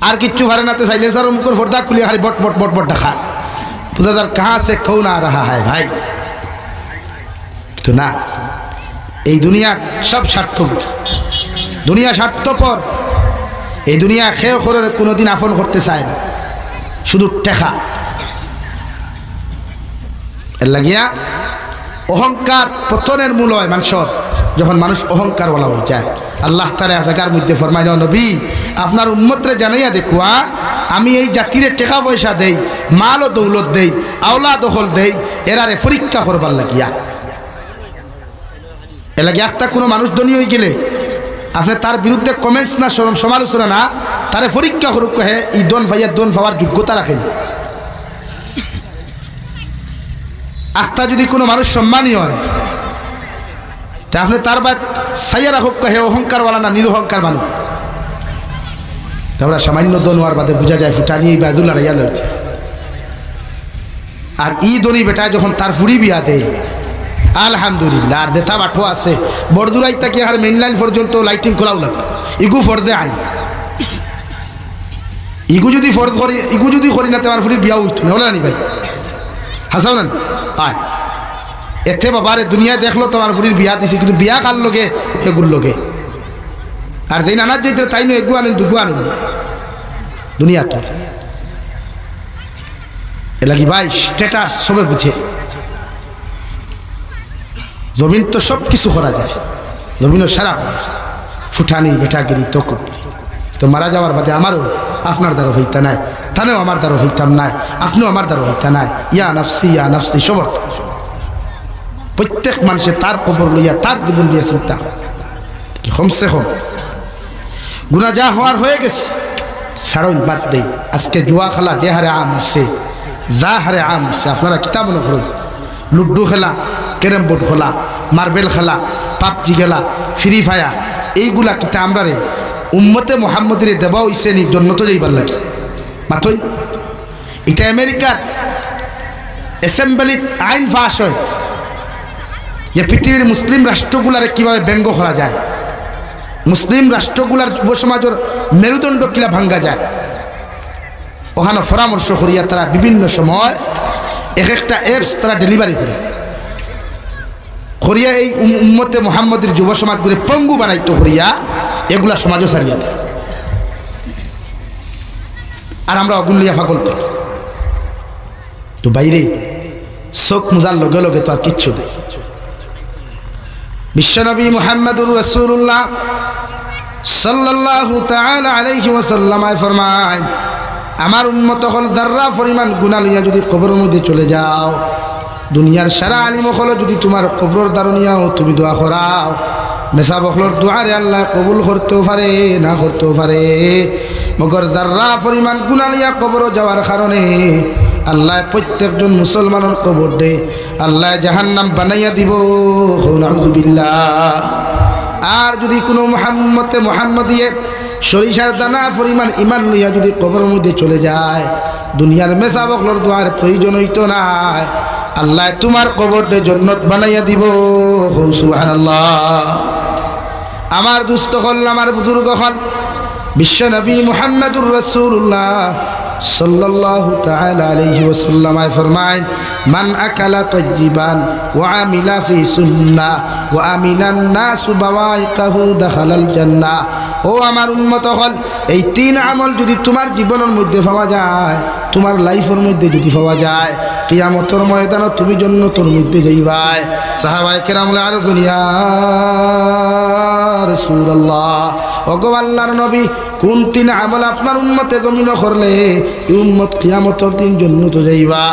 আর কিচ্ছু ভারে নাতে সাইলেন্সার মুখের পর্দা খুলে খালি বট বট বট বট দেখা বুঝা যার কাহা সে কৌন আ রাহা হয় ভাই তো না এই দুনিয়ার সব স্বার্থপর দুনিয়া স্বার্থপর এই দুনিয়া খেয়ে করে কোনোদিন আপন করতে চায় না শুধু টেকা এর লাগিয়া অহংকার পতনের মূল হয় মানুষের যখন মানুষ অহংকার বলা হয়ে যায় আল্লাহ তাআলা জায়গার মধ্যে ফরমায় নবী আপনার উম্মতরে জানাইয়া দেখুয়া আমি এই জাতিরে টাকা পয়সা দেই মাল ও দৌলত দেই আওলা দখল দেই এরারে পরীক্ষা করবার লাগিয়া এর লাগে একটা কোনো মানুষ ধনী হয়ে গেলে আপনি তার বিরুদ্ধে কমেন্টস না সমালোচনা না তারে পরীক্ষা করুক হে এই দন ভাইয়া দন পাওয়ার যোগ্যতা রাখেন আখতা যদি কোনো মানুষ সম্মানী হয় তা আপনি তার বাদ সাইয়া রাখুক হে অহংকারওয়ালা না নিরহংকার মানুষ আমরা সামান্য দন হওয়ার বাদে বোঝা যায় ফুটানি এই বাদুল লড়াইয়া লড়ছে আর ই দনি বেটায় যখন তার ফুড়ি বিয়া দেয় আলহামদুলিল্লাহ আর দেতা বাঠো আছে বড়দুরাই তাকে আর মেইন লাইন পর্যন্ত লাইটিং করাও লাগবে ইগু ফর্দে আই ইগু যদি ফর্দ করি ইগু যদি করি না তোমার ফুড়ির বিয়া উঠছে না হলে নি ভাই হাসাও না আয় এতে বাবারে দুনিয়া দেখলো তোমার ফুড়ির বিয়া দিছে কিন্তু বিয়া কার লগে এগুর লগে আর যেই নানার যেতে তাই নো এগু আনেন দুগু আনুন দুনিয়া তো এ লাগি ভাই স্ট্যাটাস সবে বুঝে জমিন তো সব কিছু করা যায় জমিনও সারা ফুটানি বেটাগিরি তো তো মারা যাওয়ার বাদে আমারও আপনার দ্বারা হইতা নাই তানেও আমার দ্বারা হইতাম নাই আপনিও আমার দ্বারা হইতা নাই ইয়া নাফসি সবর প্রত্যেক মানুষের তার কবর লইয়া তার জীবন দিয়ে চিন্তা কি কমসে কম গুনাহ যা হওয়ার হয়ে গেছে ছাড়ুন বাদ দেই আজকে জুয়া খেলা যে হারে আম হচ্ছে যা হারে আম হচ্ছে আপনারা কিতাব মনে করুন লুড্ডু খেলা ক্যারেম বোর্ড খেলা মার্বেল খেলা পাবজি খেলা ফ্রি ফায়ার এইগুলা কিতা আমরা রে উম্মতে মোহাম্মদের দেওয়া হইছে নি জন্য তো যাইবার লাগে মাথই এটা আমেরিকার অ্যাসেম্বলি আইন পাস হয় যে পৃথিবীর মুসলিম রাষ্ট্রগুলারে কিভাবে ব্যঙ্গ করা যায় মুসলিম রাষ্ট্রগুলার যুব সমাজের মেরুদণ্ড কিলা ভাঙ্গা যায় ওখানে পরামর্শ করিয়া তারা বিভিন্ন সময় এক একটা অ্যাপস তারা ডেলিভারি করে করিয়া এই উম্মতে মুহাম্মদের যুব সমাজগুলো পঙ্গু বানাইতো করিয়া এগুলা সমাজও ছাড়িয়া দেয়। আর আমরা অগুন লিয়া ফাগল থাকি। তো বাইরে চোখ মুজার লগে লগে তো আর কিচ্ছু নেই। বিশ্বনবী মুহাম্মদুর রাসূলুল্লাহ সাল্লাল্লাহু তাআলা আলাইহি ওয়াসাল্লাম ফরমায়, আমার উম্মত হল যাররা পরিমাণ গুনাহ লইয়া যদি কবরের মধ্যে চলে যাও, দুনিয়ার সারা আলিম হল যদি তোমার কবরের দারুনিয়াও তুমি দোয়া করাও, মেসা বখলর দোয়ারে আল্লাহ কবুল করতেও পারে না করতেও পারে, মগর যাররা পরিমাণ গুনাহ লইয়া কবরও যাওয়ার কারণে আল্লাহ প্রত্যেকজন মুসলমানের কবর দে আল্লাহ জাহান্নাম বানাইয়া দিব। নাউযুবিল্লাহ। আর যদি কোনো মুহাম্মদিয়ে সরিষার দানা পরিমাণ ইমান লইয়া যদি কবরের মধ্যে চলে যায়, দুনিয়ার মেসা বখলর দোয়ার প্রয়োজন হইতো না, আল্লাহ তোমার কবরটা জান্নাত বানাইয়া দিব। সুবহানাল্লাহ। আমার দুস্থ হল, আমার বুজুর্গ হল, বিশ্ব নবী মুহাম্মদুর রাসূলুল্লাহ সাল্লাল্লাহু তাআলা আলাইহি ওয়াসাল্লাম ফরমায়, মান আকালা তাইয়িবান ওয়া আমিলা ফি সুন্নাহ ওয়া আমিনান নাসু বাওয়াইকাহু দাখালাল জান্নাহ। ও আমার উম্মত হল, এই তিন আমল যদি তোমার জীবনের মধ্যে পাওয়া যায়, তোমার লাইফের মধ্যে যদি পাওয়া যায়, কিয়ামতের ময়দানে তুমি জান্নাতের মধ্যে যাইবাই। সাহাবায়ে কেরাম আরজুন ইয়া রাসূলুল্লাহ, ওগো আল্লাহর নবী, কোন তিন আমল আপনার উম্মতে জমিন করলে এই উম্মত কিয়ামতের দিন জান্নাতে যাইবা?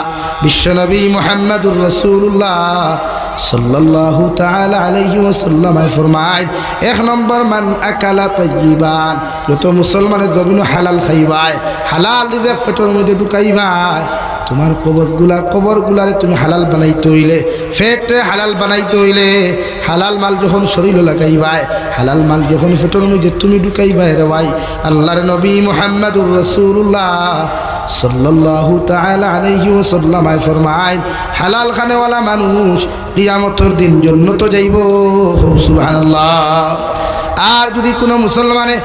বিশ্বনবী মুহাম্মদুর রাসূলুল্লাহ সাল্লাল্লাহু তাআলা আলাইহি ওয়াসাল্লাম ফরমায়, এক নম্বর মান আকালা তাইয়িবান, যত মুসলমানের জমিন হালাল খাইবাই, হালাল রিজিক পেটের মধ্যে ঢুকাইবাই। তোমার কবরগুলারে তুমি হালাল বানাইতে হইলে, পেটে হালাল বানাইতে হইলে, হালাল মাল যখন শরীরে লাগাইবাই, হালাল মাল যখন পেটের মধ্যে তুমি ঢুকাইবাই রে ভাই, আল্লাহর নবী মুহাম্মদুর রাসূলুল্লাহ সাল্লাল্লাহু তাআলা আলাইহি ওয়াসাল্লাম ফরমায়, হালাল খানেওয়ালা মানুষ কিয়ামতের দিন জান্নাতে যাইব। সুবহানাল্লাহ। আর যদি কোনো মুসলমানে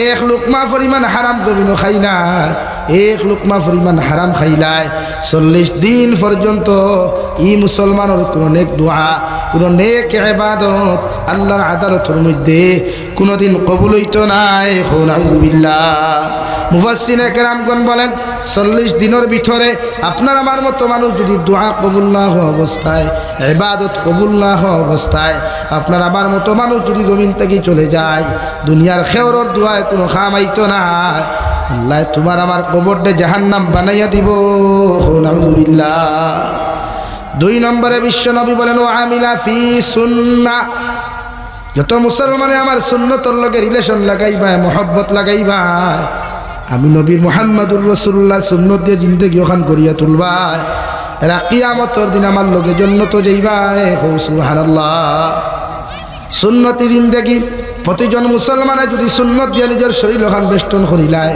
এক লুকমা পরিমাণ হারাম জমিন খাইলা, এক লুকমা পরিমাণ হারাম খাইলায় 40 দিন পর্যন্ত ই মুসলমানের কোনো নেক দোয়া, কোনো নেক ইবাদত আল্লাহর আদালতের মধ্যে কোনোদিন কবুল হইতো নাই। নাউযুবিল্লাহ। মুফাসসিরে কেরামগণ বলেন, 40 দিনের ভিতরে আপনার আমার মতো মানুষ যদি দোয়া কবুল না হওয়া অবস্থায়, ইবাদত কবুল না হওয়া অবস্থায় আপনার আমার মতো মানুষ যদি জমিন থেকে চলে যায়, দুনিয়ার খেওরের দোয়ায় কোনো কাম আইতো না, আল্লাহ তোমার আমার কবরটা জাহান্নাম বানাইয়া দিব। নাউযুবিল্লাহ। 2 নম্বরে বিশ্বনবী বলেন, ও আমিলা ফি সুন্নাহ, যত মুসলমানে আমার সুন্নতর লগে রিলেশন লাগাইবা, মহব্বত লাগাইবা, আমি নবীর মুহাম্মদুর রাসূলুল্লাহ সুন্নত দিয়ে জিন্দেগি ওখান করিয়া তুলবা, এরা কিয়ামতের দিন আমার লগে জান্নাতে যাইবা। সুবহানাল্লাহ। সুন্নতি জিন্দেগি প্রতিজন মুসলমানে যদি সুন্নত দিয়ে নিজের শরীর ওখান বেষ্টন করিলায়,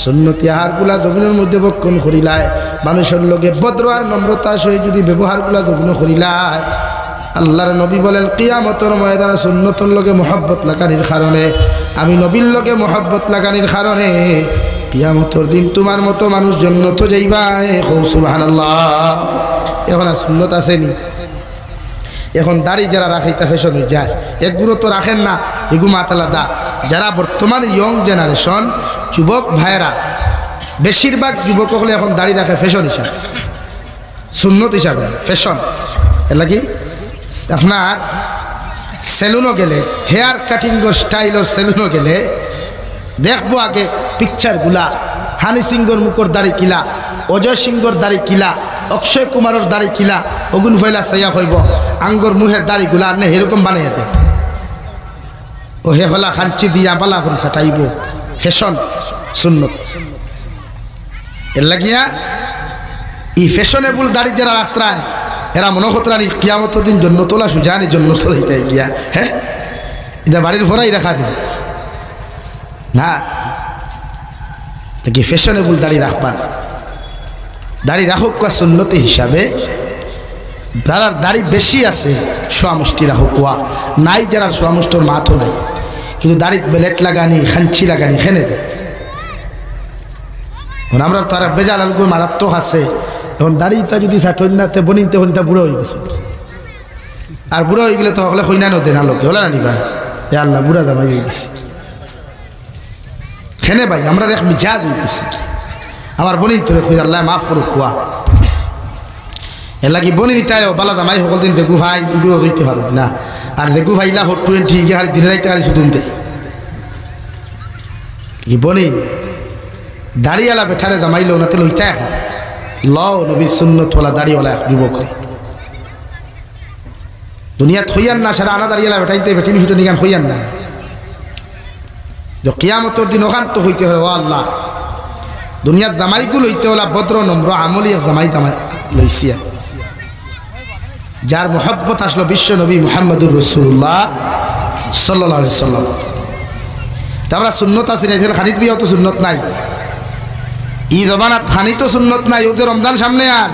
সুন্নতি আহারগুলা জমিনের মধ্যে বক্ষণ করিলায়, মানুষের লগে ভদ্র আর নম্রতার সহিত যদি ব্যবহারগুলা জমিন করিলায়, আল্লাহর নবী বলেন কিয়ামতের ময়দানে সুন্নতর লগে মহব্বত লাগানির কারণে, আমি নবীর লগে মহব্বত লাগানির কারণে কিয়ামতের দিন তোমার মতো মানুষ জান্নাতে যাইবা। সুবহানাল্লাহ। এখন আর সুন্নত আসেনি। এখন দাড়ি যারা রাখে তা ফ্যাশন হয়ে যায়, একগুলো তো রাখেন না, এগু মাতালাদা। যারা বর্তমান ইয়ং জেনারেশন যুবক ভাইয়েরা, বেশিরভাগ যুবক হলে এখন দাড়ি রাখে ফ্যাশন হিসাবে, সুন্নত হিসাবে, ফ্যাশন। এর লাগি আপনার সেলুনও গেলে, হেয়ার কাটিংর স্টাইলের সেলুনও গেলে দেখবো আগে পিকচারগুলা, হানি সিংহর মুখর দাড়ি কিলা, অজয় সিংহর দাড়ি কিলা, অক্ষয় কুমারের দাড়ি কিলা, অগুন ফয়লা সাইয়া হইব আঙ্গর মুহের দাড়িগুলা আনে এরকম বানাইয়া দেন, ও হে হলা খাঞ্চি দিয়া বালা করে সাটাইব, ফ্যাশন সুন্নত। এর লাগিয়া এই ফ্যাশনেবল দাড়ি যারা রাখতায় এরা মনে করতানি কিয়ামতের দিন জন্য তোলা সুজানি জন্য তো দিতে গিয়া, হ্যাঁ এটা বাড়ির ভরাই রাখা দিন না, কি ফ্যাশনেবল দাড়ি রাখবান, দাড়ি রাখুক কা সুন্নতি হিসাবে, যারা দাড়ি বেশি আছে সোয়ামুষ্টি রাখুক কোয়া নাই, যারা সোয়ামুষ্টর মাথও নাই, কিন্তু দাড়ি বেলেট লাগানি খাঞ্চি লাগানি খেনে আমরা তারা বেজাল আলগো মারাত্মক আছে। এখন দাড়িটা যদি ষাটনাতে বনিতে হন তা বুড়ো হয়ে গেছে, আর বুড়া হয়ে গেলে তো হলে হইনা নদে না লোকে হলে নানি ভাই এ আল্লাহ বুড়া জামাই হয়ে গেছে খেনে ভাই আমরা এক মিজাজ হয়ে গেছি আমার বনি তোরে কই আল্লাহ মাফ করুক কুয়া এর লাগি বনি নিতায় বালা জামাই সকল দিন দেখু ভাই বুড়ো হইতে পারো না আর দেখু ভাইলা 20 গিয়ে হারি দিনে রাইতে হারি শুধুন দে কি বনি দাড়িওয়ালা বেঠারে জামাইলো না তো লইতে এখন লও নবীর সুন্নতওয়ালা দাড়িওয়ালা এক যুবক দুনিয়াত হইয়ান না সারা আনা দাড়িওয়ালা বেঠাইতে বেটি মিশুটো নিগান হইয়ান না যে কিয়ামতের দিন ওখান তো হইতে হবে ও আল্লাহ দুনিয়ার জামাইগুলো হইতে হলা ভদ্র নম্র আমলি জামাই দামাই লইছি যার মোহব্বত আসলো বিশ্ব নবী মুহাম্মদুর রাসূলুল্লাহ সাল্লাল্লাহু আলাইহি সাল্লাম তারপরে সুন্নত আছে এদের খানিত বিয়াও তো সুন্নত নাই ই জবানাত খানি তো সুন্নত নাই ওদের রমজান সামনে আর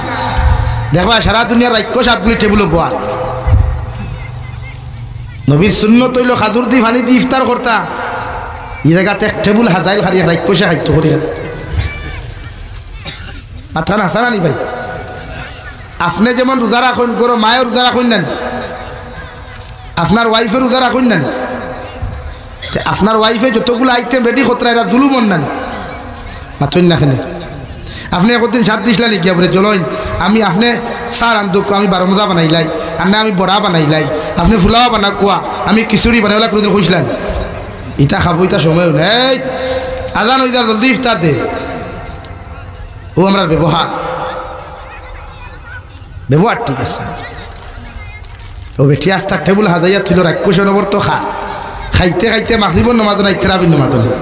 দেখবা সারা দুনিয়ার রাক্য সাপগুলি টেবিলে বয়া নবীর সুন্নত হইল খাদুর দি পানি দি ইফতার করতা ই জায়গাতে এক টেবিল হাজাইল খারি রাক্য সে খাইতে করি মাথা না সারানি ভাই আপনি যেমন রোজা রাখুন গরো মায়ের রোজা রাখুন না আপনার ওয়াইফের রোজা রাখুন না আপনার ওয়াইফে যতগুলো আইটেম রেডি করতে এরা জুলুমন না মাথুন না খেলে আপনি একদিন সাত দিসলা নাকি আপনি চলইন আমি আপনি সার আন্দুক আমি বারমদা বানাইলাই আর না আমি বড়া বানাইলাই আপনি ফুলাও বানা কোয়া আমি খিচুড়ি বানাইলা করে খুঁজলেন ইটা খাবো ইটা সময় নেই আজান ওইটা জলদি ইফতার দে ও আমরা ব্যবহার ঠিক আছে ও বেটি আস্তার টেবুল হাজাইয়া থইল রাক্ষস নবর তো খাইতে খাইতে মাগরিবর নামাজ নাই তেরাবির নামাজ নেই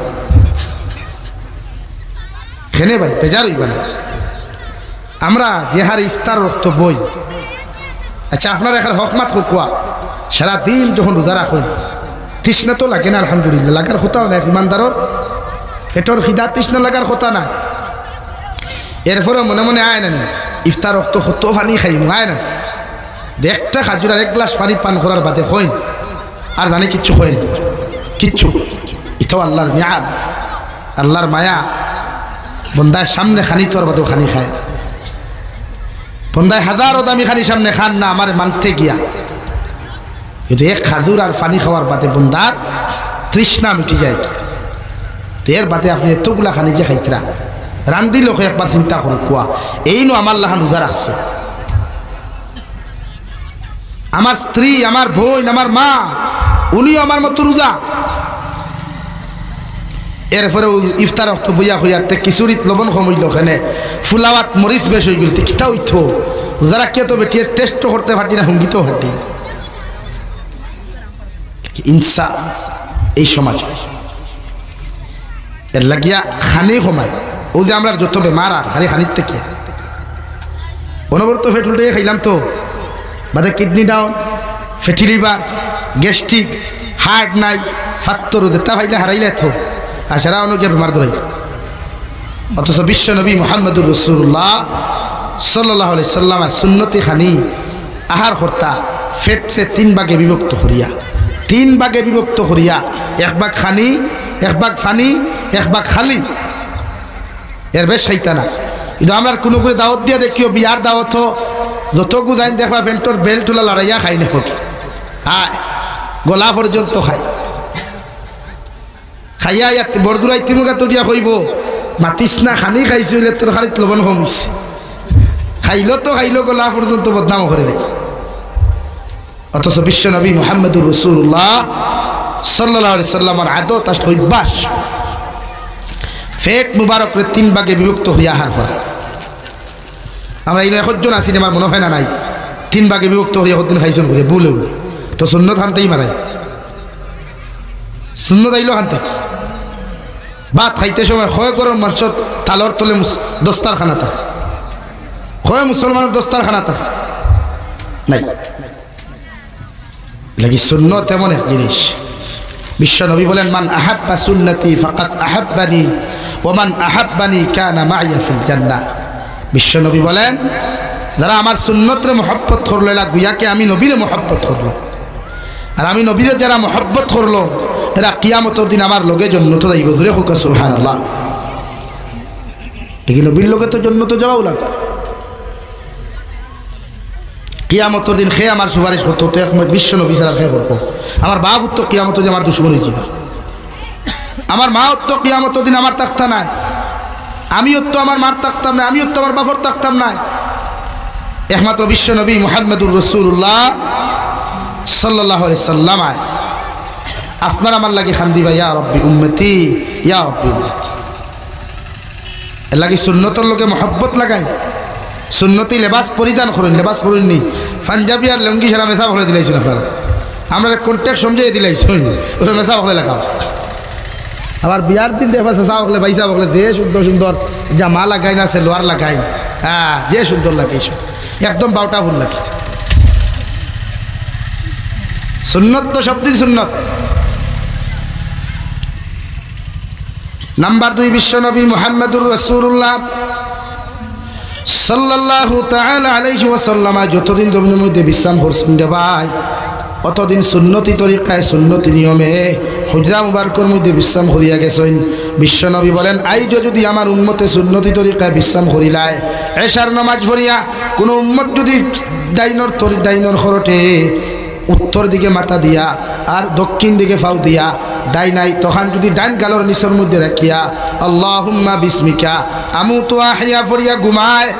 খেনে ভাই বেজার হইবা না আমরা যে হার ইফতার রক্ত বই আচ্ছা আপনার এখন হকমাত কোয়া সারাদিন যখন রোজা রাখুন তৃষ্ণা তো লাগে না আলহামদুলিল্লাহ লাগার কথাও না ইমানদারর পেটর খিদা তৃষ্ণা লাগার কথা না এরপরে মনে মনে আয় না ইফতার রক্ত কত পানি খাই আয় না একটা খাজুর আর এক গ্লাস পানি পান করার বাদে হইন আর জানি কিচ্ছু হইন কিচ্ছু ইতাও আল্লাহর মিয়ান আল্লাহর মায়া বন্দায় সামনে খানি তোর বাদেও খানি খায় বন্দায় হাজারো দামি খানি সামনে খান না আমার মানতে গিয়া কিন্তু এক খাজুর আর পানি খাওয়ার বাদে বন্দার তৃষ্ণা মিটি যায় তো এর বাদে আপনি এতগুলা খানি যে খাইতরা রান্ধি লোক একবার চিন্তা করো কোয়া এই নো আমার লাহান রোজা রাখছো আমার স্ত্রী আমার বোন আমার মা উনিও আমার মতো রোজা এরপরে ইফতার রক্ত বইয়া হইয়ার তে কিশোরীত লবণ কমইল ওখানে ফুলাওয়াত মরিচ বেশ হয়ে গেল কিতা উঠো রোজা রাখিয়ে তো বেটিয়ে টেস্টও করতে পারতি না হুঙ্গিতেও হাঁটি ইনসা এই সমাজ এর লাগিয়া খানি কমায় ও যে আমরা যত বেমার আর খালি খানির থেকে অনবরত ফেট উল্টে খাইলাম তো বাদে kidney down fatty liver gastric heart নাই ফাত্তর দেতা ভাইলে হারাইলে তো আর সারা অনুযায়ী বেমার ধরাই অথচ বিশ্ব নবী মুহাম্মদুর রাসূলুল্লাহ সাল্লাল্লাহু আলাইহি সাল্লাম সুন্নতি খানি আহার কর্তা ফেটরে 3 ভাগে বিভক্ত করিয়া 3 ভাগে বিভক্ত করিয়া এক ভাগ খানি এক ভাগ ফানি এক ভাগ খালি এর বেশ খাইতা না কিন্তু আমরা কোনো করে দাওয়াত দিয়া দেখিও বিয়ার দাওয়াত যতগু যাই দেখবা ফেন্টর বেল টুলা লড়াইয়া খাই না হোক আয় গলা পর্যন্ত খাই খাইয়া ইয়াত বরদুরাই তিমুগা তরিয়া কইব মাতিস না খানি খাইছি বলে তোর খালিত লবণ কমিছে খাইলো গলা পর্যন্ত বদনাম করে নাই অথচ বিশ্ব নবী মুহাম্মদুর রাসূলুল্লাহ সাল্লাল্লাহু আলাইহি সাল্লামের আদত আর অভ্যাস ফেট মুবারকরে 3 ভাগে বিভক্ত হইয়া আহার করা আমরা এই একজন আছি আমার মনে হয় না নাই 3 ভাগে বিভক্ত হইয়া কতদিন খাইছেন করে বলেও তো সুন্নত হানতেই মারাই সুন্নত আইলো হানতে ভাত খাইতে সময় হয় গরম মার্চত তালর তলে দস্তারখানা থাকে হয় মুসলমানের দস্তারখানা থাকে নাই লাগি সুন্নত এমন এক জিনিস বিশ্ব নবী বলেন মান আহাব্বা সুন্নতি ফাকাদ আহাব্বানি ওয়া মান আহাব্বানি কানা মাইয়া ফিল জান্নাহ বিশ্ব নবী বলেন যারা আমার সুন্নতরে মহব্বত করলো এলা গুয়াকে আমি নবীরে মহব্বত করলো আর আমি নবীরে যারা মহব্বত করলো এরা কিয়ামতের দিন আমার লগে জান্নাতে যাইব ধরে হোক সুবহানাল্লাহ এই নবীর লগে তো জান্নাতে যাওয়াও লাগবে কিয়ামতের দিন খে আমার সুপারিশ করতো তো এক বিশ্ব নবী ছাড়া খে করবো আমার বাপ তো কিয়ামতের দিন আমার দুশ্মন হয়েছিল আমার মা তো কিয়ামতের দিন আমার তাকতা নাই আমিও তো আমার মার তাকতাম না আমিও তো আমার বাপর তাকতাম না একমাত্র বিশ্ব নবী মুহাম্মদুর রাসূলুল্লাহ সাল্লাল্লাহু আলাইহি সাল্লাম আপনার আমার লাগে খান দিবা ইয়া রব্বি উম্মতি ইয়া রব্বি উম্মতি এর লাগে সুন্নতর লোকে মহব্বত লাগাই সুন্নতি লেবাস পরিধান করেন লেবাস করেননি পাঞ্জাবি আর লুঙ্গি সারা মেসা বলে দিলাইছেন আপনারা আমরা কন্ট্যাক্ট সমঝে দিলাইছেন ওরা মেসা বলে লাগাও আবার বিয়ার দিন দেখা চেঁচা বলে বাইসা বলে যে সুন্দর সুন্দর জামা লাগাই না সেলোয়ার লাগাই হ্যাঁ যে সুন্দর লাগাইছ একদম বাউটা ভুল লাগে সুন্নত তো সবদিন সুন্নত নাম্বার 2 বিশ্বনবী মুহাম্মদুর রাসূলুল্লাহ সাল্লাল্লাহু তাআলা আলাইহি ওয়াসাল্লাম যতদিন জমিনের মধ্যে বিশ্রাম করছেন রে ভাই অতদিন সুন্নতি তরিকায় সুন্নতি নিয়মে হুজরা মুবারকের মধ্যে বিশ্রাম করিয়া গেছেন বিশ্বনবী বলেন আইজ যদি আমার উম্মতে সুন্নতি তরিকায় বিশ্রাম করিলায় এশার নামাজ পড়িয়া কোনো উম্মত যদি ডাইনর খরটে উত্তর দিকে মাথা দিয়া আর দক্ষিণ দিকে ফাউ দিয়া ডাইনাই তখন যদি ডাইন গালর নিচের মধ্যে রাখিয়া আল্লাহুম্মা বিসমিকা আমুতু আহইয়া পড়িয়া ঘুমায়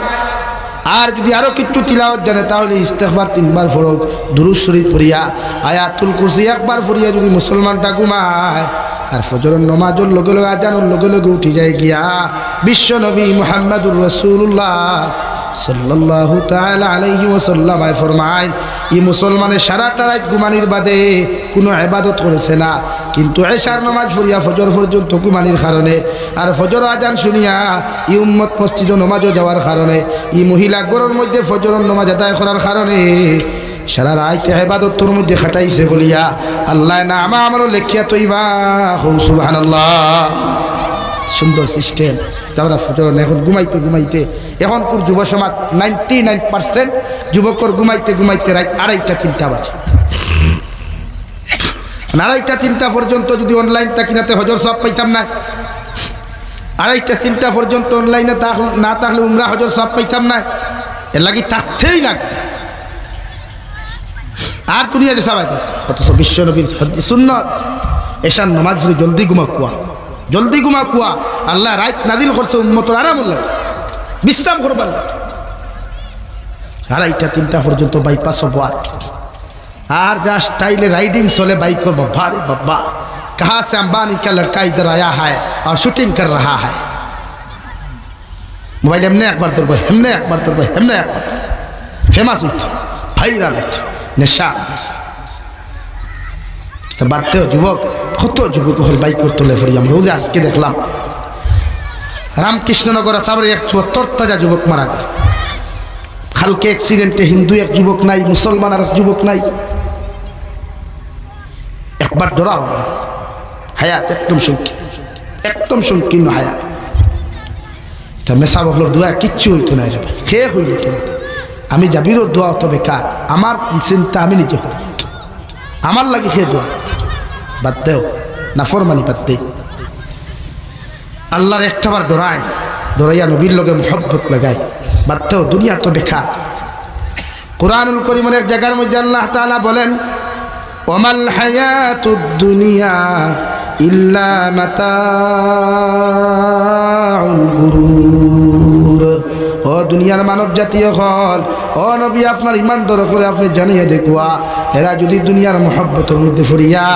আর যদি আরো কিছু তিলাওয়াত জানে তাহলে ইস্তেগফার 3 বার পড়ুক দুরূদ শরীফ পড়িয়া আয়াতুল কুরসি একবার পড়িয়া যদি মুসলমানটা ঘুমায় আর ফজরের নামাজের লগে লগে আজানের লগে লগে উঠে যায় গিয়া বিশ্ব নবী মুহাম্মদুর রাসূলুল্লাহ সাল্লাল্লাহু তাআলা আলাইহি ওয়াসাল্লাম ফরমায় এই মুসলমানের সারাটা রাত ঘুমানির বাদে কোনো ইবাদত করেছে না কিন্তু এশার নামাজ পড়িয়া ফজর পর্যন্ত ঘুমানির কারণে আর ফজর আজান শুনিয়া এই উম্মত মসজিদে নামাজে যাওয়ার কারণে এই মহিলা ঘরের মধ্যে ফজরের নামাজ আদায় করার কারণে সারা রাত ইবাদতের মধ্যে খাটাইছে বলিয়া আল্লাহ না আমল লেখিয়া তৈবা সুবহানাল্লাহ সুন্দর সিস্টেম তারা ফজর এখন ঘুমাইতে ঘুমাইতে এখনকার যুব সমাজ 99% যুবকর ঘুমাইতে ঘুমাইতে রাত 2:30 3টা বাজে 2:30 3টা পর্যন্ত যদি অনলাইন তাকিনাতে হজর সব পাইতাম না 2:30 3টা পর্যন্ত অনলাইনে না থাকলে উমরা হজর সব পাইতাম না এর লাগি থাকতেই লাগতো আর দুনিয়া যে সবাই অথচ বিশ্ব নবীর সুন্নত এশার নামাজ পড়ে জলদি ঘুমা কুয়া আল্লাহ রাত নাজিল করছে উম্মতের আরাম লাগে বিশ্রাম করবার 2:30 3টা পর্যন্ত বাইপাস হবো আর যা স্টাইলে राइडिंग चले बाइक पर बब्बा रे बब्बा कहाँ से अंबानी का लड़का इधर आया है और शूटिंग कर रहा है मोबाइल हमने एक बार तुरबो हमने एक बार तुरबो हमने एक बार फेमस हुई भाईराल नेशा तो बात हो যুবক কত যুবক হল বাইক করতে লে পড়ি আমরা ওই আজকে দেখলাম রামকৃষ্ণনগর তারপরে এক 74 তাজা যুবক মারা গেল কালকে অ্যাক্সিডেন্টে হিন্দু এক যুবক নাই মুসলমান আর এক যুবক নাই একবার ডরা হল হায়াত একদম সংকীর্ণ হায়াত তা মেসা বকলর দোয়া কিচ্ছু হইতো না রে খেয়ে হইল আমি জাবিরর দোয়া অত বেকার আমার চিন্তা আমি নিজে করি আমার লাগে খেয়ে দোয়া বাদ দেও নাফরমানি বাদ দে আল্লাহর একটাবার ডরাইয়া নবীর লগে মহব্বত লাগাই বাদ দেও দুনিয়া তো বেকার কুরআনুল কারীমের এক জায়গার মধ্যে আল্লাহ তাআলা বলেন ওয়ামাল হায়াতুদ দুনিয়া ইল্লা মাতাউল গুরুর ও দুনিয়ার মানব জাতীয় হল ও নবী আপনার ইমান দর করে আপনি জানিয়ে দেখুয়া এরা যদি দুনিয়ার মহব্বতের মধ্যে ফরিয়া